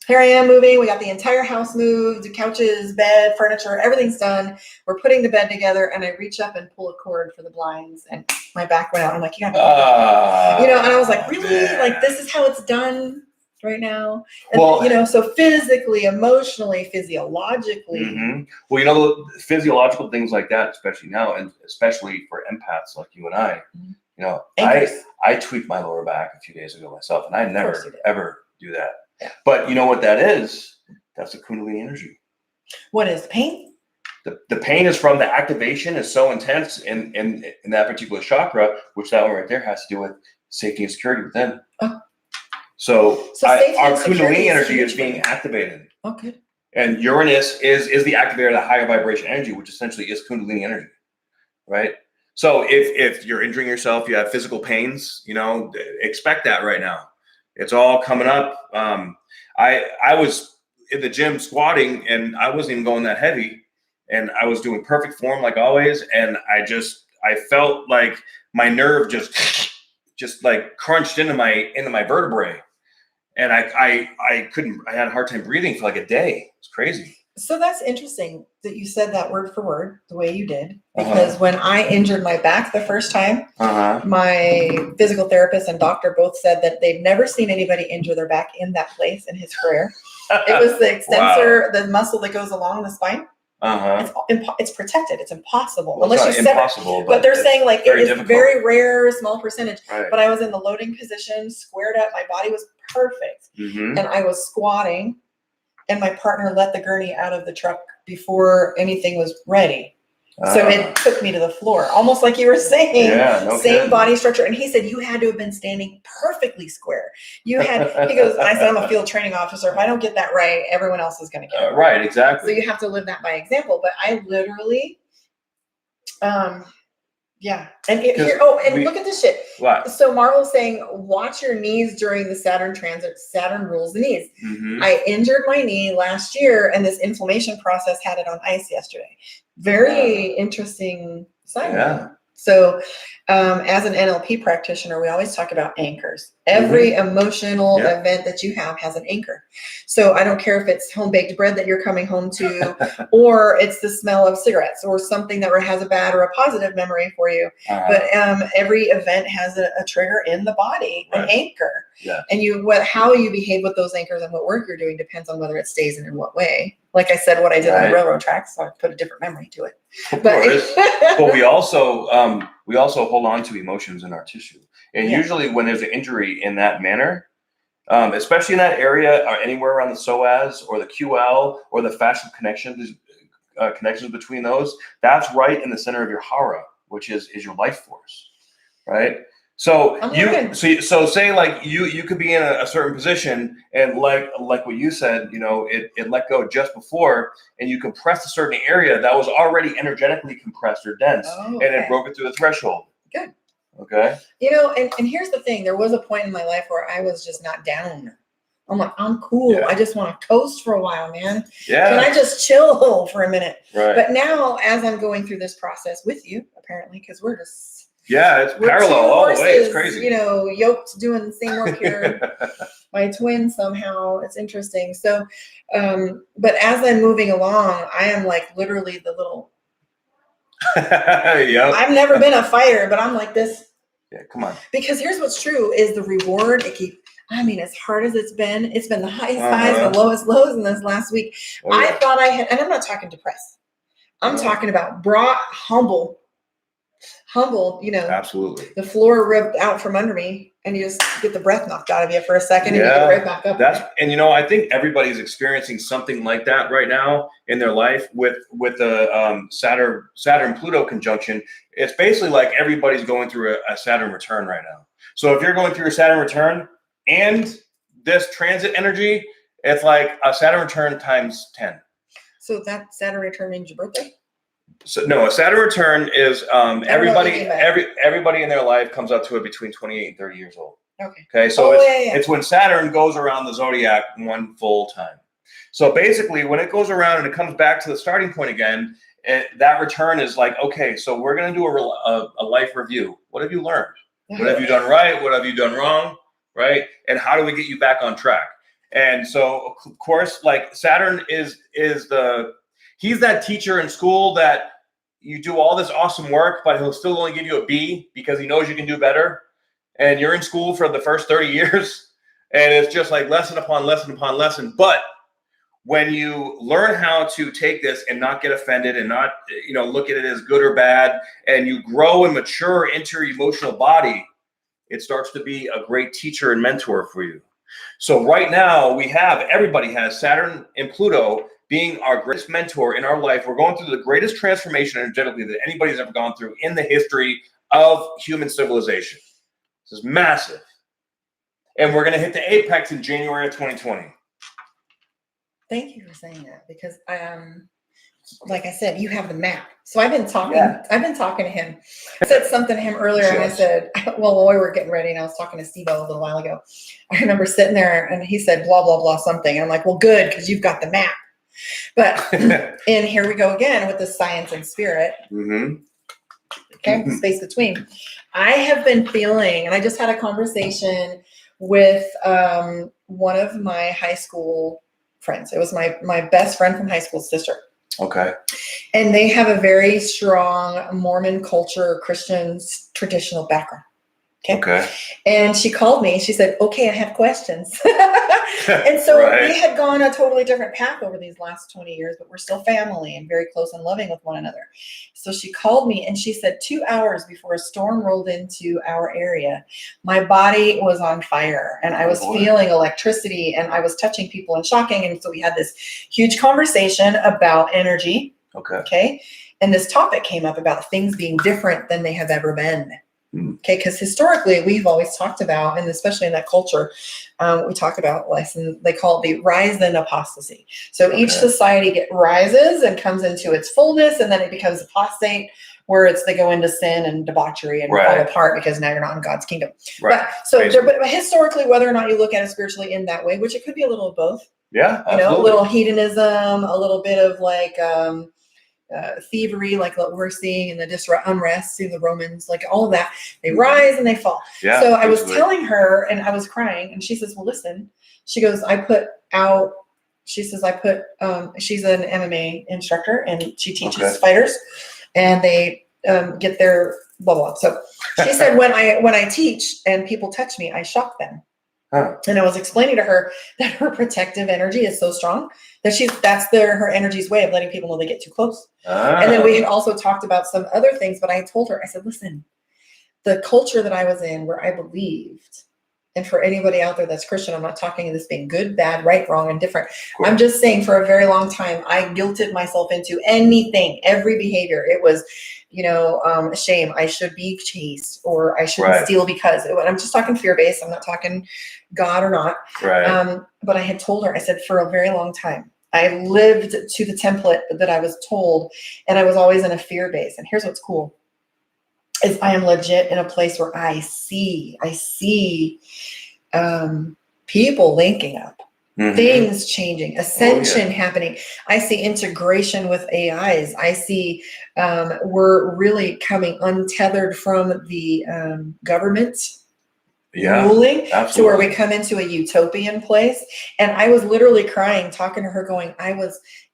Speaker 1: here I am moving. We got the entire house moved, the couches, bed, furniture, everything's done. We're putting the bed together, and I reach up and pull a cord for the blinds, and my back went out. I'm like, you gotta, and I was like, really? Man. Like, this is how it's done right now? And, well, so physically, emotionally, physiologically.
Speaker 2: Well, physiological things like that, especially now, and especially for empaths like you and I, I tweaked my lower back a few days ago myself, and I never, ever do that. Yeah. But you know what that is? That's the Kundalini energy.
Speaker 1: What is pain?
Speaker 2: The pain is from the activation is so intense in that particular chakra, which that one right there has to do with safety and security within. Oh. So our Kundalini energy is being activated.
Speaker 1: Okay.
Speaker 2: And Uranus is the activator of the higher vibration energy, which essentially is Kundalini energy, right? So if you're injuring yourself, you have physical pains, expect that right now. It's all coming up. I was in the gym squatting, and I wasn't even going that heavy, and I was doing perfect form like always, and I felt like my nerve just like crunched into my vertebrae, and I had a hard time breathing for like a day. It's crazy.
Speaker 1: So that's interesting that you said that word for word the way you did, because when I injured my back the first time, my physical therapist and doctor both said that they've never seen anybody injure their back in that place in his career. It was the extensor, the muscle that goes along the spine. It's protected. It's impossible unless you sever. But they're saying like it is very rare, small percentage. Right. But I was in the loading position, squared up. My body was perfect, and I was squatting. And my partner let the gurney out of the truck before anything was ready. So it took me to the floor, almost like you were saying, same body structure. And he said, you had to have been standing perfectly square. He goes, I said, I'm a field training officer. If I don't get that right, everyone else is going to get it
Speaker 2: right. Exactly.
Speaker 1: So you have to live that by example. But I literally, yeah. And look at this shit.
Speaker 2: What?
Speaker 1: So Marvel's saying, watch your knees during the Saturn transit. Saturn rules the knees. I injured my knee last year, and this inflammation process had it on ice yesterday. Very interesting sign. Yeah. So as an NLP practitioner, we always talk about anchors. Every emotional event that you have has an anchor. So I don't care if it's home-baked bread that you're coming home to, or it's the smell of cigarettes, or something that has a bad or a positive memory for you. But every event has a trigger in the body, an anchor. Yeah. And how you behave with those anchors and what work you're doing depends on whether it stays in what way. Like I said, what I did on the railroad tracks, so I put a different memory to it.
Speaker 2: But we also hold on to emotions in our tissue, and usually when there's an injury in that manner, especially in that area or anywhere around the psoas or the QL or the fascial connections between those, that's right in the center of your hara, which is your life force, right? So so say like you could be in a certain position, and like what you said, it let go just before, and you compressed a certain area that was already energetically compressed or dense, and it broke it through the threshold.
Speaker 1: Good.
Speaker 2: Okay.
Speaker 1: And here's the thing: there was a point in my life where I was just not down. I'm like, I'm cool. Yeah. I just want to coast for a while, man. Yeah. Can I just chill for a minute? Right. But now, as I'm going through this process with you, apparently, because we're
Speaker 2: it's parallel all the way. It's crazy.
Speaker 1: Yoked doing the same work here. My twin somehow. It's interesting. So, but as I'm moving along, I am like literally the little. I've never been a fighter, but I'm like this.
Speaker 2: Yeah, come on.
Speaker 1: Because here's what's true is the reward. As hard as it's been the highest highs, the lowest lows in this last week. I thought I had, and I'm not talking depressed. I'm talking about brought humble,
Speaker 2: absolutely.
Speaker 1: The floor ripped out from under me, and you just get the breath knocked out of you for a second, and you get right back up.
Speaker 2: I think everybody's experiencing something like that right now in their life with the Saturn Pluto conjunction. It's basically like everybody's going through a Saturn return right now. So if you're going through a Saturn return and this transit energy, it's like a Saturn return times 10.
Speaker 1: So that Saturn return means your birthday?
Speaker 2: So no, a Saturn return is everybody
Speaker 1: mean by
Speaker 2: everybody in their life comes up to it between 28 and 30 years old.
Speaker 1: Okay.
Speaker 2: Okay, so
Speaker 1: yeah.
Speaker 2: it's when Saturn goes around the zodiac one full time. So basically, when it goes around and it comes back to the starting point again, that return is like, okay, so we're going to do a life review. What have you learned? What have you done right? What have you done wrong? Right? And how do we get you back on track? And so, of course, like Saturn is he's that teacher in school that you do all this awesome work, but he'll still only give you a B because he knows you can do better. And you're in school for the first 30 years, and it's just like lesson upon lesson upon lesson. But when you learn how to take this and not get offended and not, look at it as good or bad, and you grow and mature into your emotional body, it starts to be a great teacher and mentor for you. So right now everybody has Saturn and Pluto being our greatest mentor in our life. We're going through the greatest transformation energetically that anybody's ever gone through in the history of human civilization. This is massive. And we're going to hit the apex in January of 2020.
Speaker 1: Thank you for saying that, because like I said, you have the map. So I've been talking to him. I said something to him earlier, and I said, well, while we were getting ready, and I was talking to Steve a little while ago, I remember sitting there and he said, blah, blah, blah, something. And I'm like, well, good, because you've got the map. But, and here we go again with the science and spirit.
Speaker 2: Mm-hmm.
Speaker 1: Okay, space between. I have been feeling, and I just had a conversation with one of my high school friends. It was my best friend from high school's sister.
Speaker 2: Okay.
Speaker 1: And they have a very strong Mormon culture, Christians, traditional background. Okay. And she called me. She said, okay, I have questions. And so we had gone a totally different path over these last 20 years, but we're still family and very close and loving with one another. So she called me and she said 2 hours before a storm rolled into our area, my body was on fire and I was feeling electricity and I was touching people and shocking. And so we had this huge conversation about energy. Okay. And this topic came up about things being different than they have ever been. Okay, because historically we've always talked about, and especially in that culture, we talk about lesson. They call it the rise and apostasy. So each society rises and comes into its fullness, and then it becomes apostate, where they go into sin and debauchery and fall apart because now you're not in God's kingdom. But historically, whether or not you look at it spiritually in that way, which it could be a little of both.
Speaker 2: Yeah,
Speaker 1: absolutely. A little hedonism, a little bit of like. Thievery, like what we're seeing in the unrest, see the Romans, like all of that, they rise and they fall. Yeah, so I was telling her and I was crying and she says, well, listen, she goes, she's an MMA instructor and she teaches fighters and they get their blah, blah. So she said, when I teach and people touch me, I shock them. And I was explaining to her that her protective energy is so strong that that's her energy's way of letting people know they get too close. And then we had also talked about some other things, but I told her, I said, listen, the culture that I was in where I believed, and for anybody out there that's Christian, I'm not talking this being good, bad, right, wrong, and different. I'm just saying for a very long time, I guilted myself into anything, every behavior. It was, shame. I should be chased or I shouldn't steal because I'm just talking fear-based. I'm not talking God or not. But I had told her, I said, for a very long time, I lived to the template that I was told, and I was always in a fear base. And here's what's cool is I am legit in a place where I see people linking up, things changing, ascension happening. I see integration with AIs. I see we're really coming untethered from the government ruling to where we come into a utopian place. And I was literally crying, talking to her going,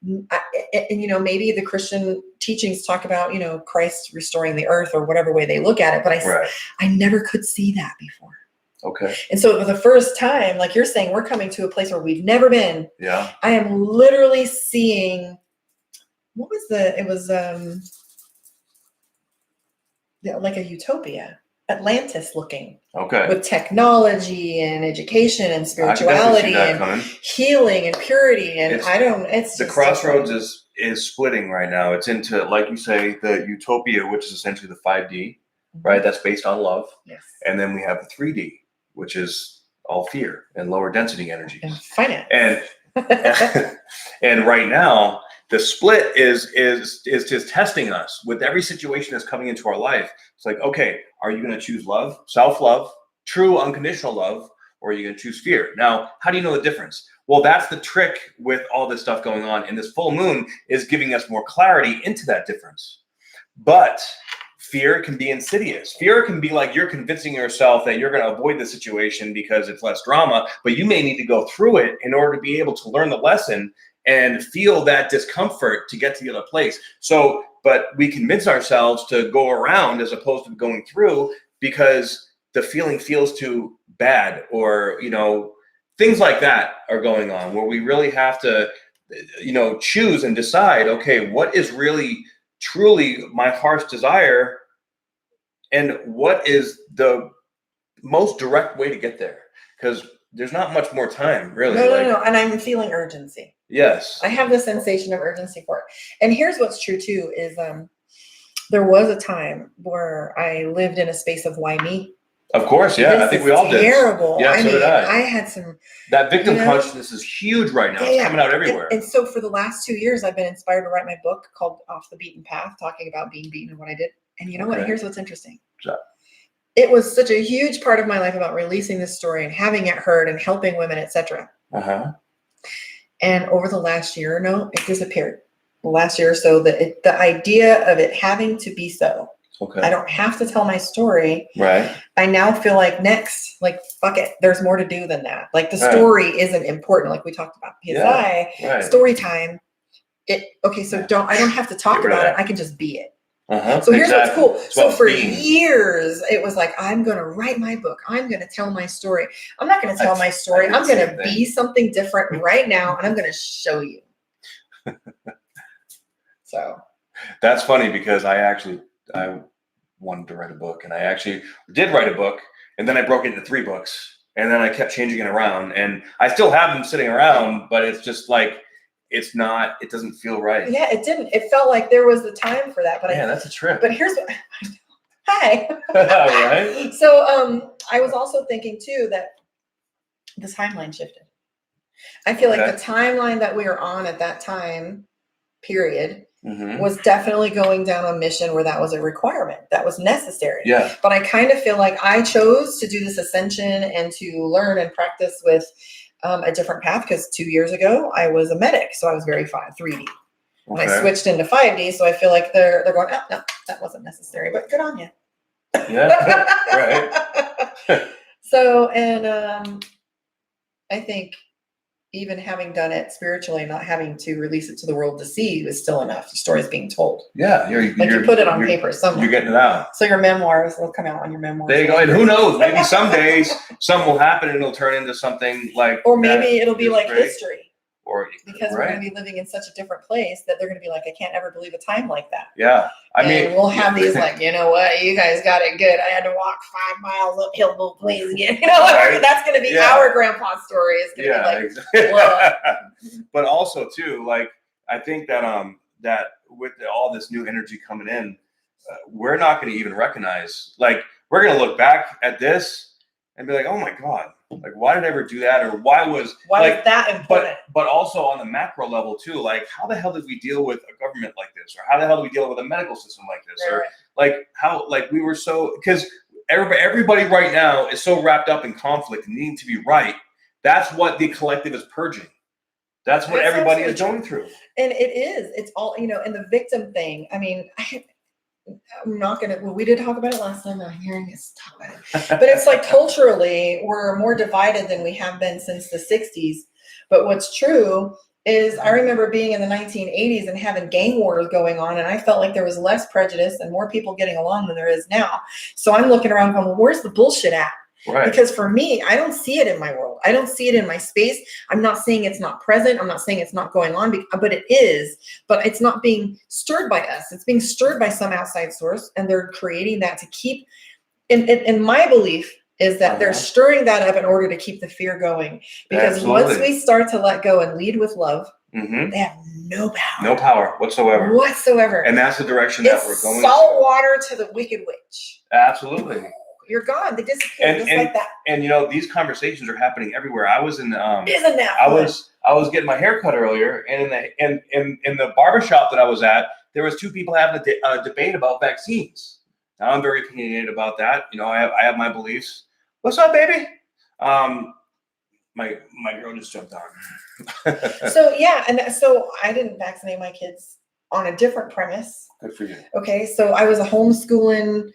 Speaker 1: maybe the Christian teachings talk about, Christ restoring the earth or whatever way they look at it. But I never could see that before. Okay. And so for the first time, like you're saying, we're coming to a place where we've never been. Yeah. I am literally seeing, it was like a utopia. Atlantis looking. Okay. With technology and education and spirituality and healing and purity. And it's
Speaker 2: the crossroads is splitting right now. It's into, like you say, the utopia, which is essentially the 5D, right? That's based on love. Yes. And then we have the 3D, which is all fear and lower density energies.
Speaker 1: And finance.
Speaker 2: And right now, The split is just testing us with every situation that's coming into our life. It's like, okay, are you going to choose love, self-love, true unconditional love, or are you going to choose fear? Now, how do you know the difference? Well, that's the trick with all this stuff going on. And this full moon is giving us more clarity into that difference. But fear can be insidious. Fear can be like you're convincing yourself that you're going to avoid the situation because it's less drama, but you may need to go through it in order to be able to learn the lesson and feel that discomfort to get to the other place. So, but we convince ourselves to go around as opposed to going through because the feeling feels too bad, or, you know, things like that are going on where we really have to, you know, choose and decide, okay, what is really truly my heart's desire and what is the most direct way to get there? Because there's not much more time, really.
Speaker 1: No. And I'm feeling urgency.
Speaker 2: Yes.
Speaker 1: I have the sensation of urgency for it. And here's what's true too is there was a time where I lived in a space of why me.
Speaker 2: Of course, yeah. I think we all did.
Speaker 1: Terrible.
Speaker 2: Yeah, so did I.
Speaker 1: I had some.
Speaker 2: That victim consciousness is huge right now. It's coming out everywhere.
Speaker 1: And so for the last 2 years, I've been inspired to write my book called Off the Beaten Path, talking about being beaten and what I did. And you know what? Here's what's interesting. It was such a huge part of my life about releasing this story and having it heard and helping women, etc. And over the last year, it disappeared. The last year or so, the idea of it having to be so. Okay. I don't have to tell my story. Right. I now feel like fuck it. There's more to do than that. Like the story isn't important. Like we talked about PSI, story time. I don't have to talk about it. I can just be it. So here's what's cool. So for years, it was like, I'm going to write my book. I'm going to tell my story. I'm not going to tell my story. I'm going to be something different right now. And I'm going to show you. So
Speaker 2: that's funny because I wanted to write a book, and I actually did write a book, and then I broke it into 3 books, and then I kept changing it around, and I still have them sitting around, but it's just like, it doesn't feel right.
Speaker 1: Yeah, it didn't. It felt like there was the time for that, but
Speaker 2: that's a trip.
Speaker 1: But here's what, hi.
Speaker 2: Right.
Speaker 1: So, I was also thinking too, that the timeline shifted. I feel like the timeline that we were on at that time period was definitely going down a mission where that was a requirement, that was necessary. Yeah. But I kind of feel like I chose to do this ascension and to learn and practice with a different path because 2 years ago I was a medic, so I was very 3D. And I switched into 5D, so I feel like they're going, oh, no, that wasn't necessary, but good on you. Yeah, right. So, and I think even having done it spiritually, not having to release it to the world to see is still enough. The story's being told. Yeah. You put it on paper somewhere.
Speaker 2: You're getting it out.
Speaker 1: So your memoirs will come out on your memoirs.
Speaker 2: There you go. And who knows? Maybe some days something will happen and it'll turn into something like.
Speaker 1: Or maybe it'll be like history.
Speaker 2: Or
Speaker 1: because we're going to be living in such a different place that they're going to be like, I can't ever believe a time like that.
Speaker 2: Yeah.
Speaker 1: I mean, we'll have these like, you know what, you guys got it good. I had to walk 5 miles uphill to please again. You know, that's going to be our grandpa's story. It's going to be like, whoa.
Speaker 2: But also too, like, I think that, that with all this new energy coming in, we're not going to even recognize, like, we're going to look back at this and be like, oh my God. Like, why did I ever do that? Or why was
Speaker 1: that important?
Speaker 2: But also on the macro level too, like, how the hell did we deal with a government like this? Or how the hell do we deal with a medical system like this? Or like how, like we were so, because everybody right now is so wrapped up in conflict and needing to be right. That's what the collective is purging. That's what everybody is going through.
Speaker 1: And it is. It's all, you know, and the victim thing. I mean, I'm not going to, we did talk about it last time. I'm hearing us talk about it. But it's like culturally, we're more divided than we have been since the 60s. But what's true is I remember being in the 1980s and having gang wars going on. And I felt like there was less prejudice and more people getting along than there is now. So I'm looking around going, well, where's the bullshit at? Right. Because for me, I don't see it in my world. I don't see it in my space. I'm not saying it's not present. I'm not saying it's not going on, but it is. But it's not being stirred by us. It's being stirred by some outside source, and they're creating that to keep. In my belief is that they're stirring that up in order to keep the fear going. Because once we start to let go and lead with love, they have no power.
Speaker 2: No power whatsoever.
Speaker 1: And
Speaker 2: that's the direction that we're going.
Speaker 1: Salt water to the wicked witch.
Speaker 2: Absolutely.
Speaker 1: you're gone. They disappear just like that.
Speaker 2: And you know, these conversations are happening everywhere. I was in
Speaker 1: Isn't that fun?
Speaker 2: I was getting my hair cut earlier, and in the barbershop that I was at, there was two people having a debate about vaccines. Now, I'm very opinionated about that. You know, I have my beliefs. What's up, baby? My girl just jumped on.
Speaker 1: So yeah, and so I didn't vaccinate my kids on a different premise.
Speaker 2: Good for you.
Speaker 1: Okay, so I was a homeschooling.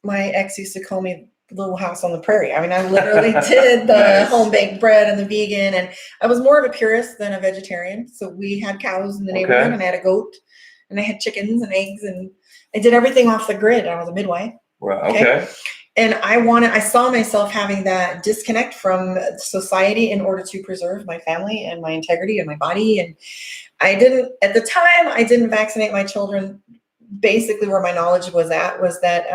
Speaker 1: My ex used to call me Little House on the Prairie. I mean, I literally did the
Speaker 2: Nice.
Speaker 1: home baked bread and the vegan, and I was more of a purist than a vegetarian. So we had cows in the neighborhood, and I had a goat, and I had chickens and eggs, and I did everything off the grid. I was a midwife.
Speaker 2: Right. Okay.
Speaker 1: And I saw myself having that disconnect from society in order to preserve my family and my integrity and my body. And at the time, I didn't vaccinate my children. Basically, where my knowledge was at was that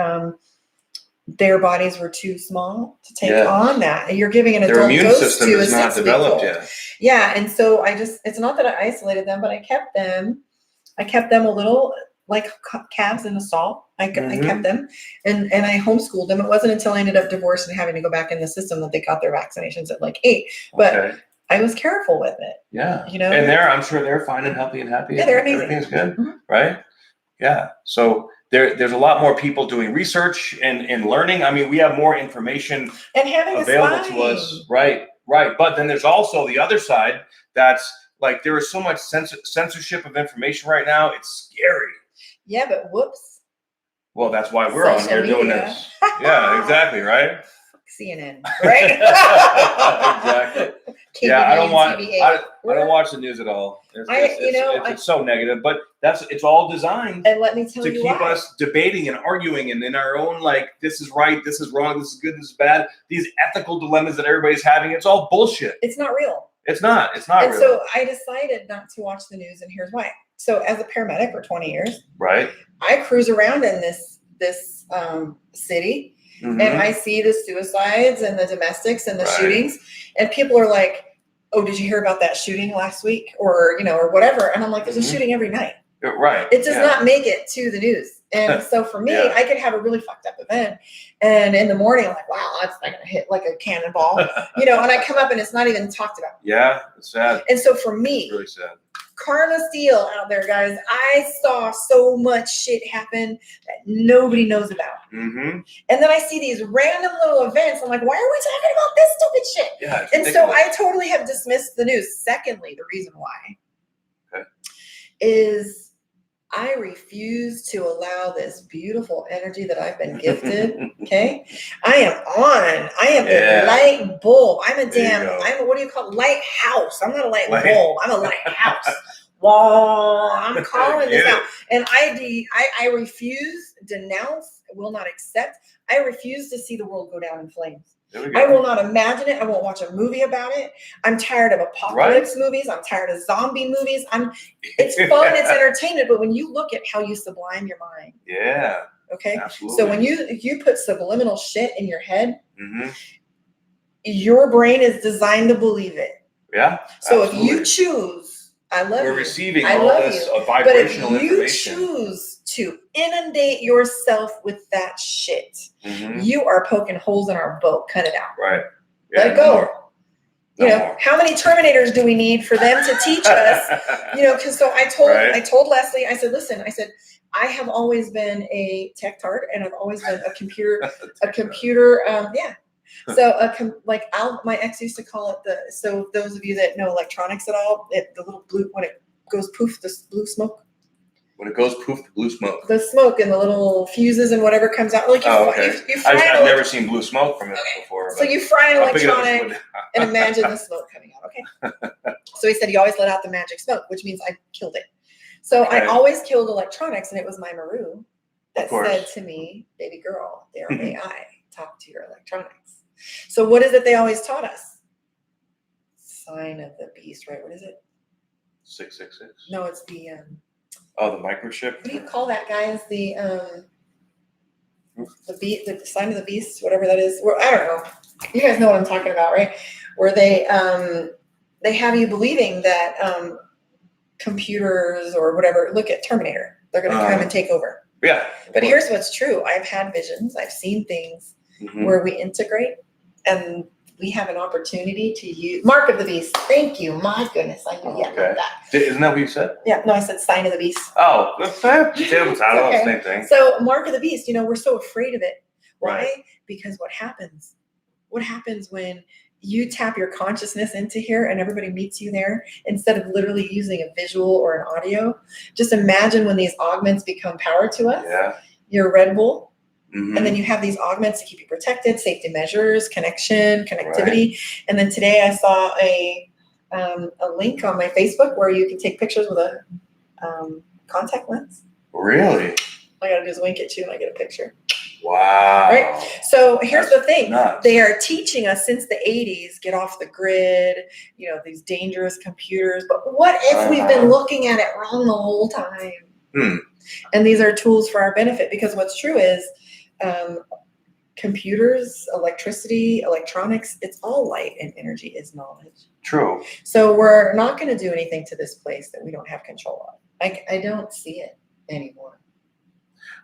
Speaker 1: their bodies were too small to take on that. And you're giving an adult
Speaker 2: their immune
Speaker 1: dose
Speaker 2: system
Speaker 1: to
Speaker 2: is
Speaker 1: a
Speaker 2: not
Speaker 1: 6-week
Speaker 2: developed
Speaker 1: old.
Speaker 2: yet.
Speaker 1: Yeah, and so it's not that I isolated them, but I kept them a little like calves in a stall. I kept them and I homeschooled them. It wasn't until I ended up divorced and having to go back in the system that they got their vaccinations at like 8. But I was careful with it.
Speaker 2: Yeah.
Speaker 1: You know,
Speaker 2: and I'm sure they're fine and healthy and happy.
Speaker 1: Yeah, they're amazing.
Speaker 2: Everything's good, right? Yeah. So there's a lot more people doing research and learning. I mean, we have more information
Speaker 1: and having
Speaker 2: available to us. Right. But then there's also the other side that's like there is so much censorship of information right now. It's scary.
Speaker 1: Yeah, but whoops.
Speaker 2: Well, that's why we're on here doing this. Yeah, exactly, right?
Speaker 1: CNN, right?
Speaker 2: Exactly. Yeah, I don't watch the news at all. It's so negative, but it's all designed
Speaker 1: and let me tell
Speaker 2: to
Speaker 1: you
Speaker 2: keep
Speaker 1: why.
Speaker 2: us debating and arguing and in our own like this is right, this is wrong, this is good, this is bad. These ethical dilemmas that everybody's having, it's all bullshit.
Speaker 1: It's not real.
Speaker 2: It's not real.
Speaker 1: And so I decided not to watch the news, and here's why. So as a paramedic for 20 years,
Speaker 2: right,
Speaker 1: I cruise around in this city, and I see the suicides and the domestics and the shootings, and people are like, "Oh, did you hear about that shooting last week?" Or or whatever. And I'm like, "There's a shooting every night."
Speaker 2: Right.
Speaker 1: It does not make it to the news. And so for me, I could have a really fucked up event, and in the morning I'm like, "Wow, that's not gonna hit like a cannonball," and I come up and it's not even talked about.
Speaker 2: Yeah, it's sad.
Speaker 1: And so for me,
Speaker 2: it's really sad.
Speaker 1: Karma Steel out there, guys. I saw so much shit happen that nobody knows about. And then I see these random little events. I'm like, why are we talking about this stupid shit?
Speaker 2: Yeah,
Speaker 1: and so I totally have dismissed the news. Secondly, the reason why is I refuse to allow this beautiful energy that I've been gifted. Okay. I am a light bulb. I'm what do you call it? Lighthouse. I'm not a light bulb. I'm a lighthouse. Whoa, I'm calling this out. And I refuse, denounce, will not accept. I refuse to see the world go down in flames. I will not imagine it. I won't watch a movie about it. I'm tired of apocalypse movies. I'm tired of zombie movies. It's fun. It's entertainment. But when you look at how you sublime your mind.
Speaker 2: Yeah.
Speaker 1: Okay.
Speaker 2: Absolutely.
Speaker 1: So when you put subliminal shit in your head, your brain is designed to believe it.
Speaker 2: Yeah.
Speaker 1: So if you choose, I love you.
Speaker 2: We're receiving all this vibrational information.
Speaker 1: But if you choose to inundate yourself with that shit, you are poking holes in our boat. Cut it out.
Speaker 2: Right. Yeah,
Speaker 1: let it go. How many Terminators do we need for them to teach us? Because so I told Leslie, I said, listen, I have always been a tech tart, and I've always been a computer. So my ex used to call it so those of you that know electronics at all, the little blue, when it goes poof, the blue smoke.
Speaker 2: When it goes poof, the blue smoke.
Speaker 1: The smoke and the little fuses and whatever comes out.
Speaker 2: I've never seen blue smoke from it before.
Speaker 1: So you fry an electronic and imagine the smoke coming out. Okay. So he said he always let out the magic smoke, which means I killed it. So I always killed electronics, and it was my Maru that said to me, baby girl, they're AI. Talk to your electronics. So what is it they always taught us? Sign of the beast, right? What is it?
Speaker 2: 666.
Speaker 1: No, it's the
Speaker 2: the microchip.
Speaker 1: What do you call that, guys? The sign of the beast, whatever that is. I don't know. You guys know what I'm talking about, right? Where they have you believing that computers or whatever. Look at Terminator. They're going to come and take over.
Speaker 2: Yeah.
Speaker 1: But here's what's true. I've had visions. I've seen things where we integrate, and we have an opportunity to use mark of the beast. Thank you. My goodness, I knew you had that.
Speaker 2: Isn't that what you said?
Speaker 1: Yeah, no, I said sign of the beast.
Speaker 2: Oh, same thing.
Speaker 1: So mark of the beast, we're so afraid of it. Why?
Speaker 2: Right.
Speaker 1: Because what happens when you tap your consciousness into here and everybody meets you there instead of literally using a visual or an audio? Just imagine when these augments become power to us.
Speaker 2: Yeah.
Speaker 1: You're Red Bull.
Speaker 2: Mm-hmm.
Speaker 1: And then you have these augments to keep you protected, safety measures, connectivity. Right. And then today I saw a link on my Facebook where you can take pictures with a contact lens.
Speaker 2: Really?
Speaker 1: All I gotta do is wink at you and I get a picture.
Speaker 2: Wow.
Speaker 1: Right? So here's the thing.
Speaker 2: Nuts.
Speaker 1: They are teaching us since the 80s, get off the grid, these dangerous computers. But what if we've been looking at it wrong the whole time? And these are tools for our benefit, because what's true is computers, electricity, electronics, it's all light, and energy is knowledge.
Speaker 2: True.
Speaker 1: So we're not going to do anything to this place that we don't have control of. I don't see it anymore.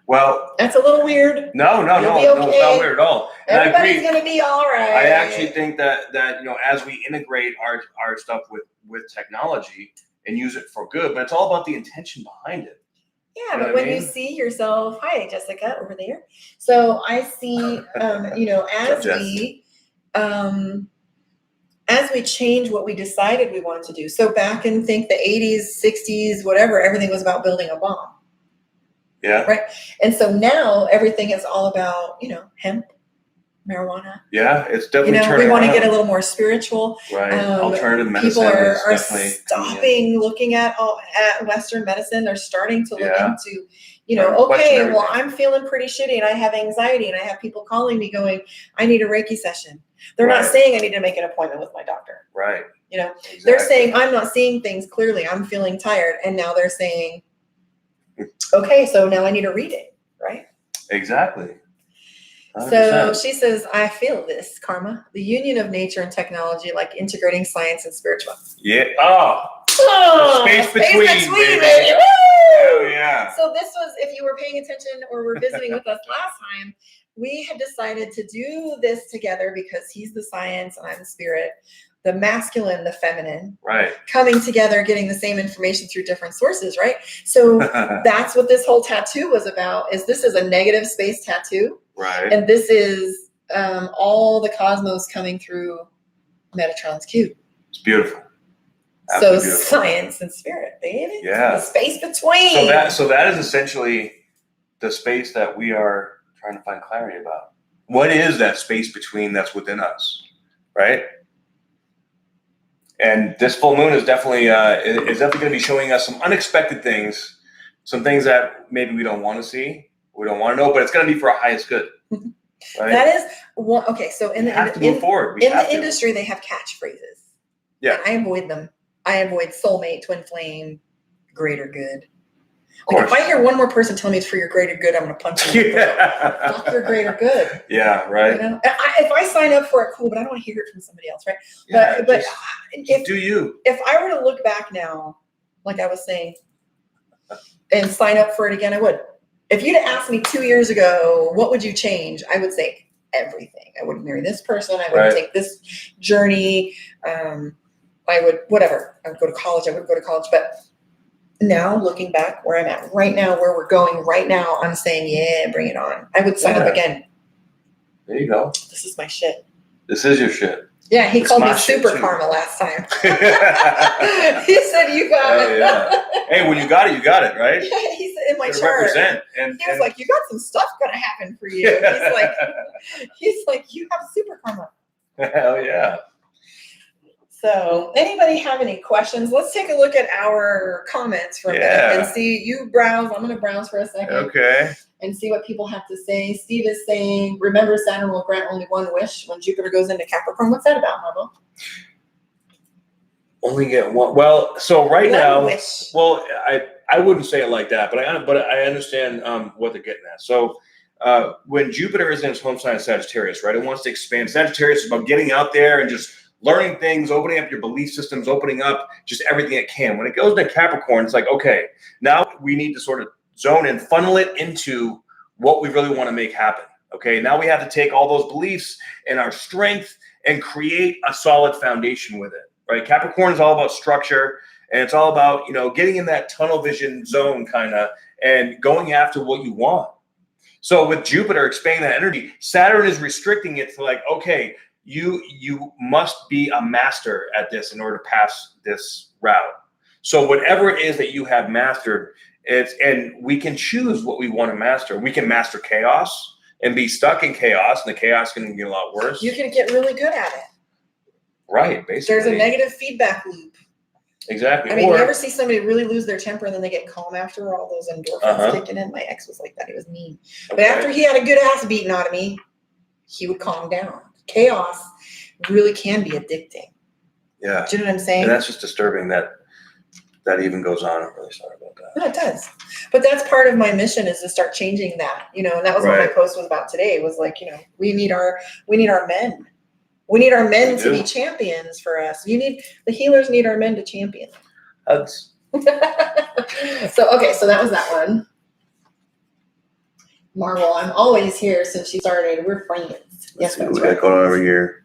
Speaker 2: Well,
Speaker 1: that's a little weird.
Speaker 2: No, it's not weird at all. And
Speaker 1: everybody's going to be all right.
Speaker 2: I actually think that as we integrate our stuff with technology and use it for good, but it's all about the intention behind it.
Speaker 1: Yeah, but when you see yourself, hi Jessica over there. So I see, as we change what we decided we wanted to do. So back in the 80s, 60s, whatever, everything was about building a bomb.
Speaker 2: Yeah.
Speaker 1: Right. And so now everything is all about, hemp, marijuana.
Speaker 2: Yeah, it's definitely turning
Speaker 1: we want
Speaker 2: around.
Speaker 1: to get a little more spiritual.
Speaker 2: Right. Alternative medicine.
Speaker 1: People are stopping looking at Western medicine. They're starting to look into, okay, well, I'm feeling pretty shitty and I have anxiety and I have people calling me going, I need a Reiki session. They're not saying I need to make an appointment with my doctor.
Speaker 2: Right.
Speaker 1: Exactly. They're saying I'm not seeing things clearly. I'm feeling tired. And now they're saying, okay, so now I need to read it, right?
Speaker 2: Exactly. 100%.
Speaker 1: So she says, I feel this, Karma, the union of nature and technology, like integrating science and spiritual.
Speaker 2: Yeah. Oh, space between baby. Oh, yeah.
Speaker 1: So this was, if you were paying attention or were visiting with us last time, we had decided to do this together because he's the science and I'm the spirit. The masculine, the feminine,
Speaker 2: right,
Speaker 1: coming together, getting the same information through different sources, right? So that's what this whole tattoo was about. This is a negative space tattoo,
Speaker 2: right?
Speaker 1: And this is all the cosmos coming through Metatron's cube.
Speaker 2: It's beautiful.
Speaker 1: Absolutely beautiful. Science and spirit, baby.
Speaker 2: Yeah,
Speaker 1: the space between.
Speaker 2: So that is essentially the space that we are trying to find clarity about. What is that space between that's within us, right? And this full moon is definitely going to be showing us some unexpected things, some things that maybe we don't want to see, we don't want to know, but it's going to be for our highest good. Right?
Speaker 1: That is one. Okay, so in the industry, they have catchphrases.
Speaker 2: Yeah,
Speaker 1: and I avoid them. I avoid soulmate, twin flame, greater good. Like if I hear one more person tell me it's for your greater good, I'm going to punch them. Yeah. Fuck your greater good.
Speaker 2: Yeah, right.
Speaker 1: If I sign up for it, cool, but I don't want to hear it from somebody else, right?
Speaker 2: Yeah,
Speaker 1: but
Speaker 2: just do you.
Speaker 1: If I were to look back now, like I was saying, and sign up for it again, I would. If you'd asked me 2 years ago, what would you change? I would say everything. I would marry this person. I would take this journey. I would, whatever. I would go to college. But now, looking back where I'm at right now, where we're going right now, I'm saying, yeah, bring it on. I would sign up again.
Speaker 2: There you go.
Speaker 1: This is my shit.
Speaker 2: This is your shit.
Speaker 1: Yeah, he called me super karma last time. He said, you got it.
Speaker 2: Yeah. Hey, when you got it, you got it, right?
Speaker 1: Yeah, he said in my chart.
Speaker 2: Represent.
Speaker 1: He was like, you got some stuff going to happen for you. He's like, you have super karma.
Speaker 2: Hell yeah.
Speaker 1: So anybody have any questions? Let's take a look at our comments for a minute and see. You browse. I'm going to browse for a second.
Speaker 2: Okay.
Speaker 1: And see what people have to say. Steve is saying, remember Saturn will grant only one wish when Jupiter goes into Capricorn. What's that about, Marvel?
Speaker 2: Only get one. Well, so right now,
Speaker 1: wish.
Speaker 2: Well, I wouldn't say it like that, but I understand what they're getting at. So when Jupiter is in its home sign Sagittarius, right, it wants to expand. Sagittarius is about getting out there and just learning things, opening up your belief systems, opening up just everything it can. When it goes to Capricorn, it's like, okay, now we need to sort of zone and funnel it into what we really want to make happen, Okay, now we have to take all those beliefs and our strength and create a solid foundation with it, right? Capricorn is all about structure, and it's all about, you know, getting in that tunnel vision zone kind of and going after what you want. So with Jupiter expanding that energy, Saturn is restricting it to like, okay, you must be a master at this in order to pass this route. So whatever it is that you have mastered, and we can choose what we want to master. We can master chaos and be stuck in chaos, and the chaos can get a lot worse.
Speaker 1: You can get really good at it.
Speaker 2: Right, basically.
Speaker 1: There's a negative feedback loop.
Speaker 2: Exactly.
Speaker 1: I mean, you ever see somebody really lose their temper and then they get calm after all those endorphins kicking in? My ex was like that. He was mean. But after he had a good ass beaten out of me, he would calm down. Chaos really can be addicting.
Speaker 2: Yeah.
Speaker 1: Do you know what I'm saying?
Speaker 2: And that's just disturbing that even goes on. I'm really sorry about that.
Speaker 1: No, it does. But that's part of my mission, is to start changing that, you know, and that was what my post was about today, was like, you know, we need our men. We need our men to be champions for us. The healers need our men to champion.
Speaker 2: Hugs.
Speaker 1: So that was that one. Marvel, I'm always here since she started. We're friends. Yes, that's
Speaker 2: we
Speaker 1: right.
Speaker 2: got going on over here.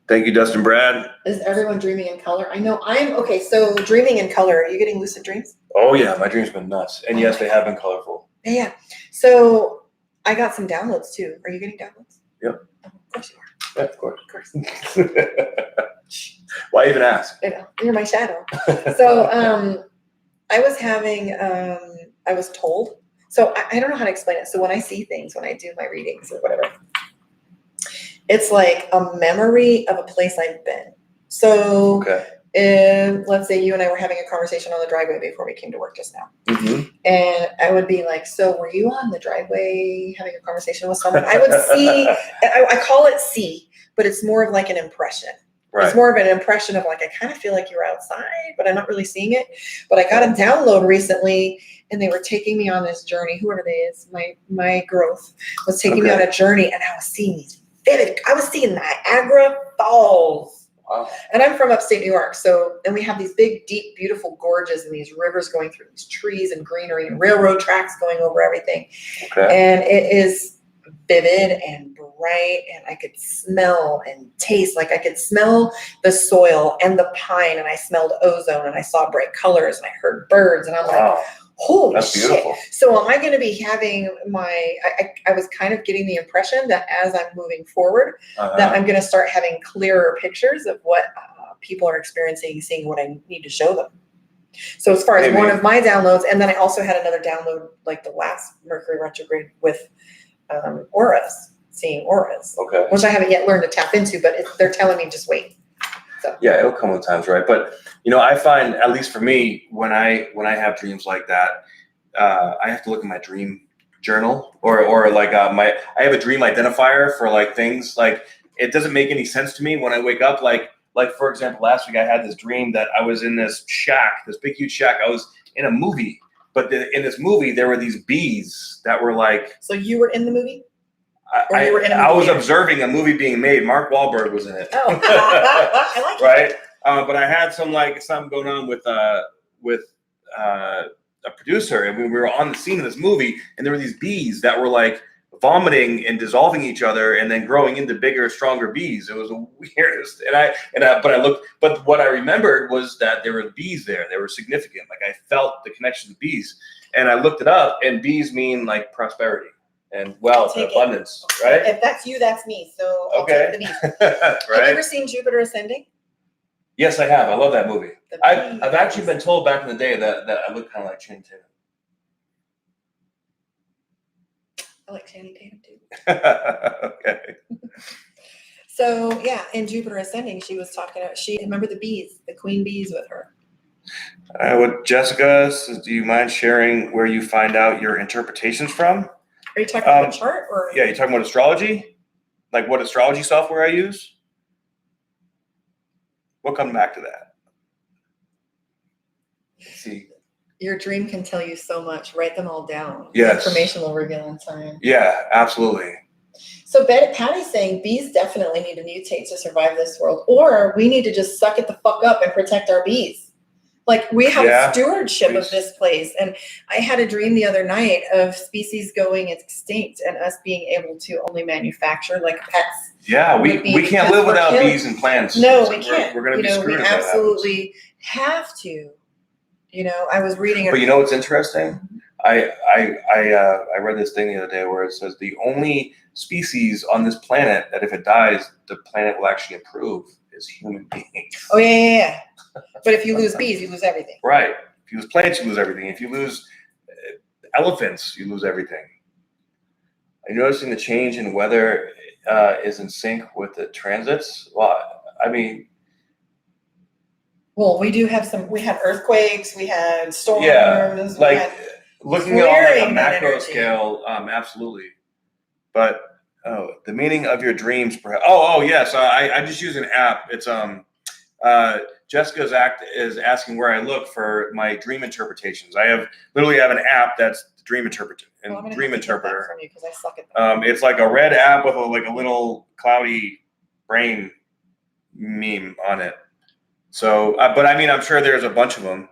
Speaker 2: Thank you, Dustin Brad.
Speaker 1: Is everyone dreaming in color? I know okay. So dreaming in color, are you getting lucid dreams?
Speaker 2: Oh yeah, my dreams have been nuts. And yes, they have been colorful.
Speaker 1: Yeah. So I got some downloads too. Are you getting downloads?
Speaker 2: Yep.
Speaker 1: Oh, of course you are.
Speaker 2: Yeah, of course.
Speaker 1: Of course.
Speaker 2: Why even ask?
Speaker 1: I know, you're my shadow. So I was told, so I don't know how to explain it. So when I see things, when I do my readings or whatever, it's like a memory of a place I've been. So let's say you and I were having a conversation on the driveway before we came to work just now. Mm-hmm. And I would be like, so were you on the driveway having a conversation with someone? I would see, I call it see, but it's more of like an impression. Right. It's more of an impression of like, I kind of feel like you're outside, but I'm not really seeing it. But I got a download recently, and they were taking me on this journey, whoever they is, my growth was taking me on a journey, and I was seeing these vivid, I was seeing Niagara Falls. Wow. And I'm from upstate New York. And we have these big, deep, beautiful gorges and these rivers going through these trees and greenery and railroad tracks going over everything. Okay. And it is vivid and bright, and I could smell and taste, like I could smell the soil and the pine, and I smelled ozone, and I saw bright colors, and I heard birds, and I'm like, holy That's shit. Beautiful. So am I going to be having I was kind of getting the impression that as I'm moving forward, that I'm going to start having clearer pictures of what people are experiencing, seeing what I need to show them. So as far as one of my downloads, and then I also had another download, like the last Mercury retrograde with auras, seeing auras, which I haven't yet learned to tap into, but they're telling me just wait. So. Yeah,
Speaker 2: it'll come with times, right? But you know, I find, at least for me, when I have dreams like that, I have to look at my dream journal, or like I have a dream identifier for like things. Like it doesn't make any sense to me when I wake up. Like for example, last week I had this dream that I was in this shack, this big huge shack. I was in a movie, but in this movie there were these bees that were like.
Speaker 1: So you were in the movie?
Speaker 2: I was observing a movie being made. Mark Wahlberg was in it.
Speaker 1: Oh, I like it.
Speaker 2: Right? But I had something going on with a producer, and we were on the scene of this movie, and there were these bees that were like vomiting and dissolving each other, and then growing into bigger, stronger bees. It was the weirdest. But what I remembered was that there were bees there. They were significant. Like I felt the connection to bees, and I looked it up, and bees mean like prosperity and wealth and abundance, right?
Speaker 1: If that's you, that's me. So I'll take the bees. Right? Have you ever seen Jupiter Ascending?
Speaker 2: Yes, I have. I love that movie. I've actually been told back in the day that I look kind of like Channing Tatum.
Speaker 1: I like Channing Tatum too.
Speaker 2: Okay.
Speaker 1: So yeah, in Jupiter Ascending, she was talking about, remember the bees, the queen bees with her.
Speaker 2: What Jessica says, do you mind sharing where you find out your interpretations from?
Speaker 1: Are you talking about a chart or?
Speaker 2: Yeah, you're talking about astrology? Like what astrology software I use? We'll come back to that. Let's see.
Speaker 1: Your dream can tell you so much. Write them all down.
Speaker 2: Yes.
Speaker 1: The information will reveal in time.
Speaker 2: Yeah, absolutely.
Speaker 1: So Patty's saying bees definitely need to mutate to survive this world, or we need to just suck it the fuck up and protect our bees. Like we have
Speaker 2: Yeah.
Speaker 1: stewardship of this place. And I had a dream the other night of species going extinct and us being able to only manufacture like pets.
Speaker 2: Yeah, we can't live without bees and plants.
Speaker 1: No, we can't.
Speaker 2: We're going to be screwed if that happens.
Speaker 1: We absolutely have to. You know, I was reading it.
Speaker 2: But you know what's interesting? I read this thing the other day where it says the only species on this planet that if it dies, the planet will actually improve is human beings.
Speaker 1: Oh, yeah. But if you lose bees, you lose everything.
Speaker 2: Right. If you lose plants, you lose everything. If you lose elephants, you lose everything. Are you noticing the change in weather is in sync with the transits? Well, I mean...
Speaker 1: Well, we do have we had earthquakes, we had storms.
Speaker 2: Yeah, like looking at on like a macro scale, absolutely. But the meaning of your dreams, perhaps. Oh, yes. I just use an app. It's Jessica's is asking where I look for my dream interpretations. I literally have an app that's the dream interpreter. Dream interpreter.
Speaker 1: From you because I suck at that.
Speaker 2: It's like a red app with a little cloudy brain meme on it. So, but I mean, I'm sure there's a bunch of them.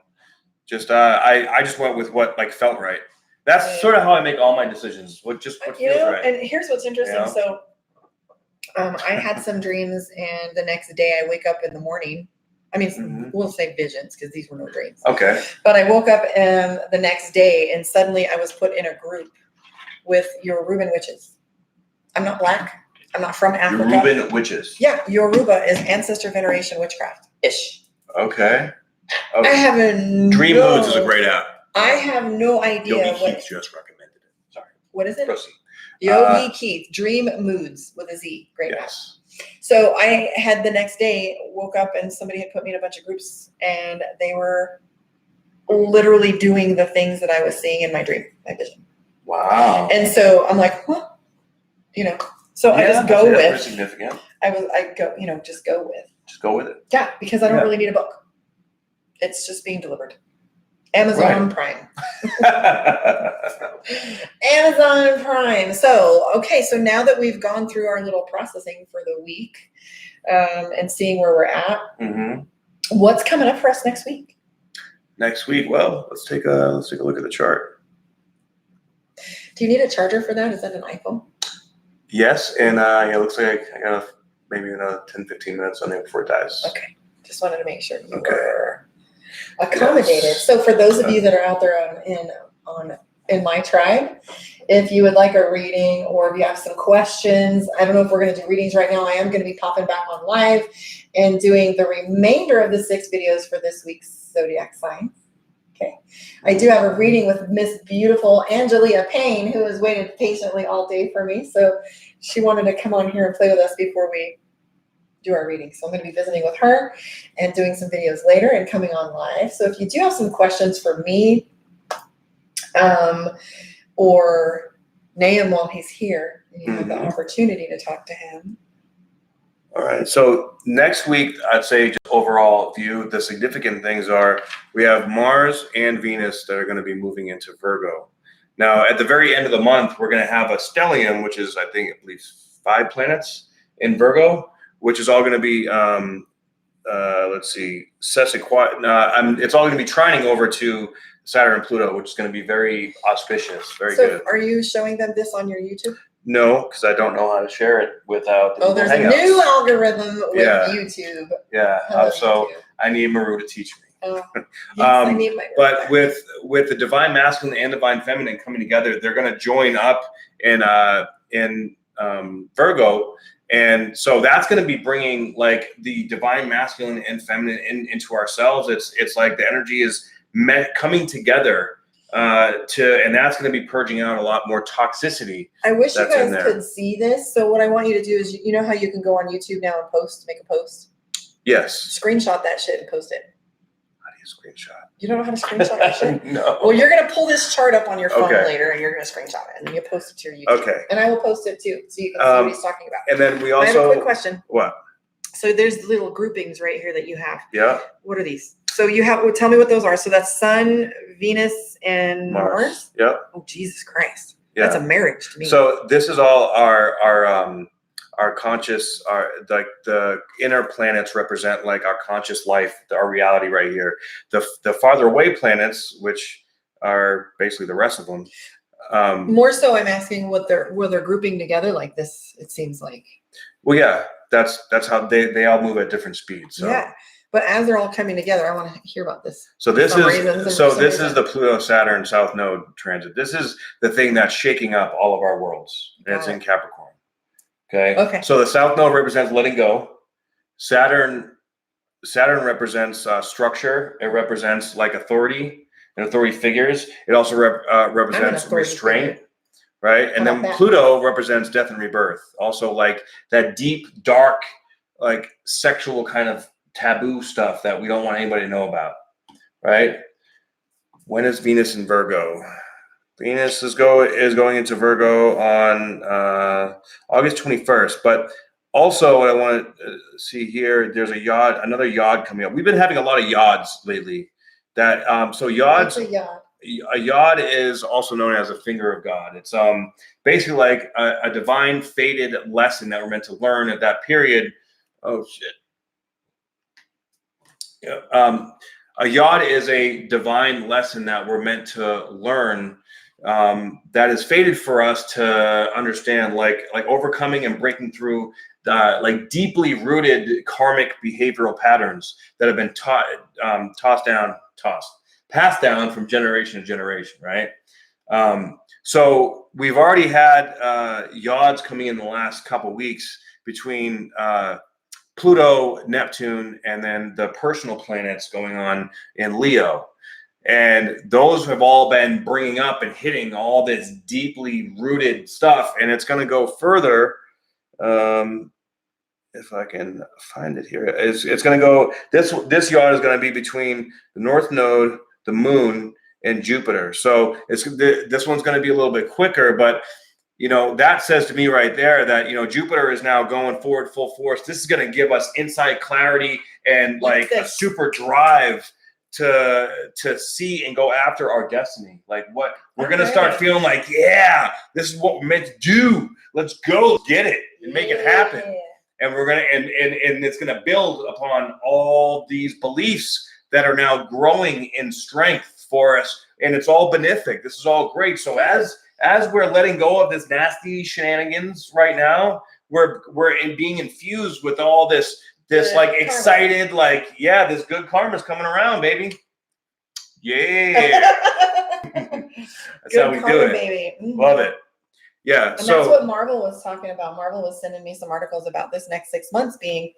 Speaker 2: Just I just went with what felt right. That's sort of how I make all my decisions. What feels right.
Speaker 1: And here's what's interesting. So, I had some dreams, and the next day I wake up in the morning. I mean, we'll say visions because these were no dreams.
Speaker 2: Okay.
Speaker 1: But I woke up the next day, and suddenly I was put in a group with Yoruban witches. I'm not black. I'm not from Africa.
Speaker 2: Yoruban witches.
Speaker 1: Yeah, Yoruba is ancestor veneration witchcraft-ish.
Speaker 2: Okay.
Speaker 1: I have
Speaker 2: Dream Moods is a great app.
Speaker 1: I have no idea
Speaker 2: Yogi Keith just recommended it. Sorry.
Speaker 1: What is it?
Speaker 2: Proceed.
Speaker 1: Yogi Keith, Dream Moods with a Z. Great app. So I had the next day, woke up and somebody had put me in a bunch of groups and they were literally doing the things that I was seeing in my dream, my vision.
Speaker 2: Wow.
Speaker 1: And so I'm like, what? So I just go with.
Speaker 2: That's significant.
Speaker 1: I go, just go with.
Speaker 2: Just go with it.
Speaker 1: Yeah, because I don't really need a book. It's just being delivered. Amazon Prime. Amazon Prime. So, okay, so now that we've gone through our little processing for the week and seeing where we're at, what's coming up for us next week?
Speaker 2: Next week, well, let's take a look at the chart.
Speaker 1: Do you need a charger for that? Is that an iPhone?
Speaker 2: Yes, and it looks like I got maybe another 10-15 minutes on there before it dies.
Speaker 1: Okay, just wanted to make sure you were accommodated. Yes. So for those of you that are out there in my tribe, if you would like a reading or if you have some questions, I don't know if we're going to do readings right now. I am going to be popping back on live and doing the remainder of the 6 videos for this week's zodiac sign. Okay. I do have a reading with Miss Beautiful Angelia Payne, who has waited patiently all day for me. So she wanted to come on here and play with us before we do our reading. So I'm going to be visiting with her and doing some videos later and coming on live. So if you do have some questions for me or Nahum while he's here, and you have the opportunity to talk to him.
Speaker 2: All right. So next week, I'd say just overall view, the significant things are we have Mars and Venus that are going to be moving into Virgo. Now, at the very end of the month, we're going to have a stellium, which is, I believe 5 planets in Virgo, which is all going to be, let's see, it's all going to be trining over to Saturn and Pluto, which is going to be very auspicious, very good.
Speaker 1: So are you showing them this on your YouTube?
Speaker 2: No, because I don't know how to share it without.
Speaker 1: There's a new algorithm with YouTube.
Speaker 2: Yeah, so YouTube. I need Maru to teach me.
Speaker 1: Yes, I need my
Speaker 2: but with the divine masculine and divine feminine coming together, they're going to join up in Virgo, and so that's going to be bringing like the divine masculine and feminine into ourselves. It's like the energy is coming together. And that's going to be purging out a lot more toxicity.
Speaker 1: I wish you guys could see this. So what I want you to do is, you know how you can go on YouTube now and make a post?
Speaker 2: Yes.
Speaker 1: Screenshot that shit and post it.
Speaker 2: How do you screenshot?
Speaker 1: You don't know how to screenshot that shit?
Speaker 2: No.
Speaker 1: Well, you're going to pull this chart up on your phone later and you're going to screenshot it and then you post it to your YouTube.
Speaker 2: Okay.
Speaker 1: And I will post it too so you can see what he's talking about.
Speaker 2: And then we also...
Speaker 1: I have a quick question.
Speaker 2: What?
Speaker 1: So there's little groupings right here that you have.
Speaker 2: Yeah.
Speaker 1: What are these? So you have, tell me what those are. So that's Sun, Venus, and Mars?
Speaker 2: Yep.
Speaker 1: Oh, Jesus Christ.
Speaker 2: Yeah.
Speaker 1: That's a marriage to me.
Speaker 2: So this is all our our conscious, like the inner planets represent like our conscious life, our reality right here. The farther away planets, which are basically the rest of them.
Speaker 1: More so, I'm asking what they're grouping together like this. It seems like.
Speaker 2: Well, yeah, that's how they all move at different speeds. So.
Speaker 1: Yeah, but as they're all coming together, I want to hear about this.
Speaker 2: So this is the Pluto Saturn South Node transit. This is the thing that's shaking up all of our worlds, and it's in Capricorn. Okay.
Speaker 1: Okay.
Speaker 2: So the South Node represents letting go. Saturn represents structure. It represents like authority and authority figures. It also represents restraint, right? And then Pluto represents death and rebirth. Also, like that deep, dark, like sexual kind of taboo stuff that we don't want anybody to know about, right? When is Venus in Virgo? Venus is going into Virgo on August 21st. But also, what I want to see here, there's another yod coming up. We've been having a lot of yods lately. That so yods.
Speaker 1: What's a yod?
Speaker 2: A yod is also known as a finger of God. It's basically like a divine fated lesson that we're meant to learn at that period. Oh shit. Yeah. A yod is a divine lesson that we're meant to learn. That is fated for us to understand, like overcoming and breaking through like deeply rooted karmic behavioral patterns that have been passed down from generation to generation, right? So we've already had yods coming in the last couple weeks between Pluto, Neptune, and then the personal planets going on in Leo. And those have all been bringing up and hitting all this deeply rooted stuff. And it's going to go further. If I can find it here, it's going to go. This yard is going to be between the North Node, the Moon, and Jupiter. So this one's going to be a little bit quicker, but that says to me right there that Jupiter is now going forward full force. This is going to give us insight, clarity, and like a super drive to see and go after our destiny. Like what we're going to start feeling like, yeah, this is what we're meant to do. Let's go get it and make it happen. And we're going to, and it's going to build upon all these beliefs that are now growing in strength for us. And it's all benefic. This is all great. So as we're letting go of this nasty shenanigans right now, we're being infused with all this like excited, like, yeah, this good karma's coming around, baby. Yeah. That's good how we do it. Baby. Mm-hmm. Love it. Yeah.
Speaker 1: And that's what Marvel was talking about. Marvel was sending me some articles about this next 6 months being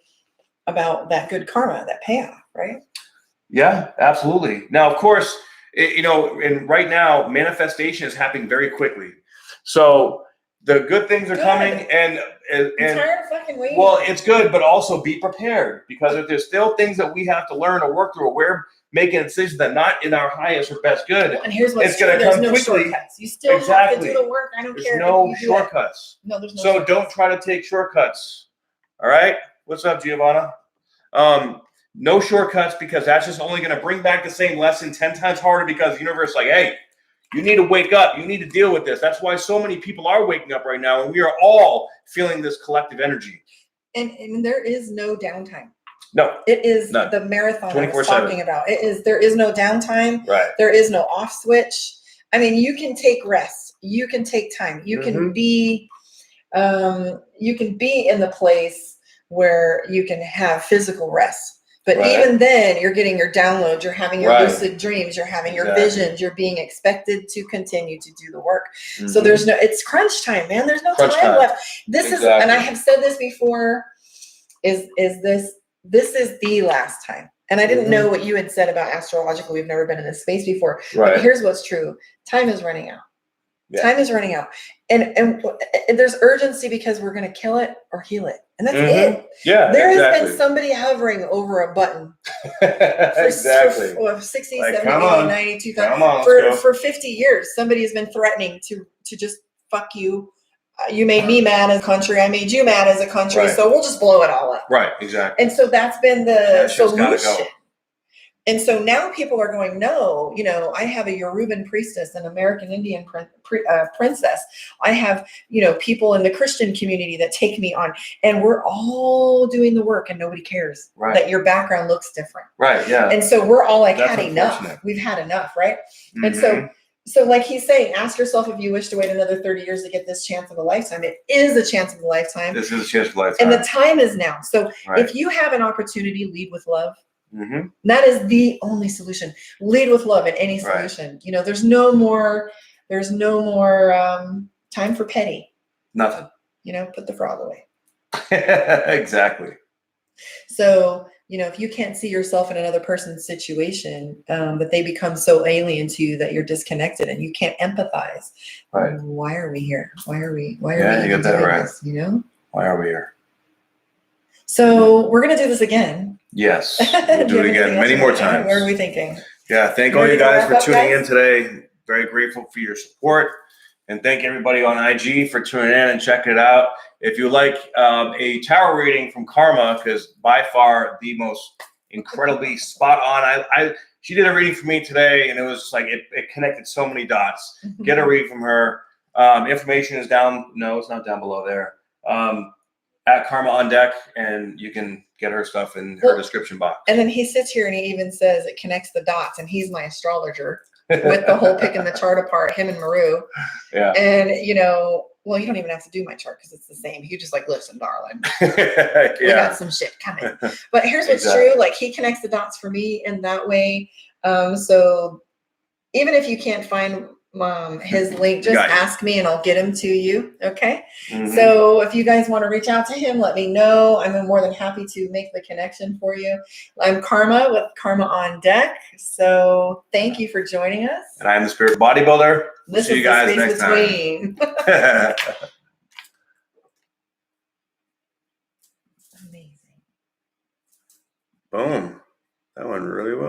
Speaker 1: about that good karma, that payoff, right?
Speaker 2: Yeah, absolutely. Now, of course, and right now, manifestation is happening very quickly. So the good things are coming, and
Speaker 1: I'm tired of fucking waiting.
Speaker 2: Well, it's good, but also be prepared, because if there's still things that we have to learn or work through, we're making decisions that not in our highest or best good.
Speaker 1: Well, and here's what's true: there's no shortcuts. You still have to do the work. I don't care.
Speaker 2: There's no shortcuts.
Speaker 1: No, there's no.
Speaker 2: So don't try to take shortcuts. All right. What's up, Giovanna? No shortcuts, because that's just only going to bring back the same lesson 10 times harder, because the universe is like, hey, you need to wake up. You need to deal with this. That's why so many people are waking up right now, and we are all feeling this collective energy.
Speaker 1: And there is no downtime.
Speaker 2: No.
Speaker 1: It is the marathon I was talking about. There is no downtime.
Speaker 2: Right.
Speaker 1: There is no off switch. I mean, you can take rest. You can take time. You can be in the place where you can have physical rest. But even then, you're getting your downloads, you're having your lucid dreams, you're having your visions, you're being expected to continue to do the work. Mm-hmm. So it's crunch time, man. There's no time left. This is, and I have said this before, this is the last time. And I didn't know what you had said about astrological. We've never been in this space before. Right. But here's what's true. Time is running out. Yeah. Time is running out. And there's urgency, because we're going to kill it or heal it. And that's it. Yeah, there has been somebody hovering over a button for 60, 70, 80, 90, 2000. For 50 years. Somebody has been threatening to just fuck you. You made me mad as a country. I made you mad as a country. Right. So we'll just blow it all up.
Speaker 2: Right, exactly.
Speaker 1: And so that's been the solution. Go. And so now people are going, no, you know, I have a Yoruban priestess, an American Indian princess. I have, you know, people in the Christian community that take me on, and we're all doing the work and nobody cares that your background looks different.
Speaker 2: Right. Yeah.
Speaker 1: And so we're all like,
Speaker 2: That's
Speaker 1: had enough. We've had enough. Right.
Speaker 2: Mm-hmm.
Speaker 1: And so like he's saying, ask yourself if you wish to wait another 30 years to get this chance of a lifetime. It is a chance of a lifetime.
Speaker 2: This is a chance of a lifetime.
Speaker 1: And the time is now. So if you have an opportunity, lead with love.
Speaker 2: Mm-hmm.
Speaker 1: That is the only solution. Lead with love in any solution. Right. You know, there's no more time for petty.
Speaker 2: Nothing.
Speaker 1: You know, put the frog away.
Speaker 2: Exactly.
Speaker 1: So, you know, if you can't see yourself in another person's situation, that they become so alien to you that you're disconnected and you can't empathize.
Speaker 2: Right.
Speaker 1: Why are we here? Why are we
Speaker 2: you get that right.
Speaker 1: This, you know?
Speaker 2: Why are we here?
Speaker 1: So we're going to do this again.
Speaker 2: Yes. We'll do it again many more times.
Speaker 1: What are we thinking?
Speaker 2: Yeah. Thank all you guys for tuning in today. Very grateful for your support. And thank everybody on IG for tuning in and checking it out. If you like a tarot reading from Karma, because by far the most incredibly spot on. She did a reading for me today, and it was like it connected so many dots. Get a read from her. Information is down. No, it's not down below there. At Karma on Deck, and you can get her stuff in her description box.
Speaker 1: And then he sits here and he even says it connects the dots, and he's my astrologer with the whole picking the chart apart, him and Maru.
Speaker 2: Yeah.
Speaker 1: And, you know, well, you don't even have to do my chart because it's the same. You just like, listen, darling, we got some shit coming. But here's what's true. Like, he connects the dots for me in that way. So even if you can't find his link, just ask me and I'll get him to you. Okay. Mm-hmm. So if you guys want to reach out to him, let me know. I'm more than happy to make the connection for you. I'm Karma with Karma on Deck. So thank you for joining us.
Speaker 2: And I'm the Spirit Bodybuilder.
Speaker 1: This
Speaker 2: See
Speaker 1: is
Speaker 2: you guys
Speaker 1: the space
Speaker 2: next
Speaker 1: between. Amazing.
Speaker 2: Boom. That went really well.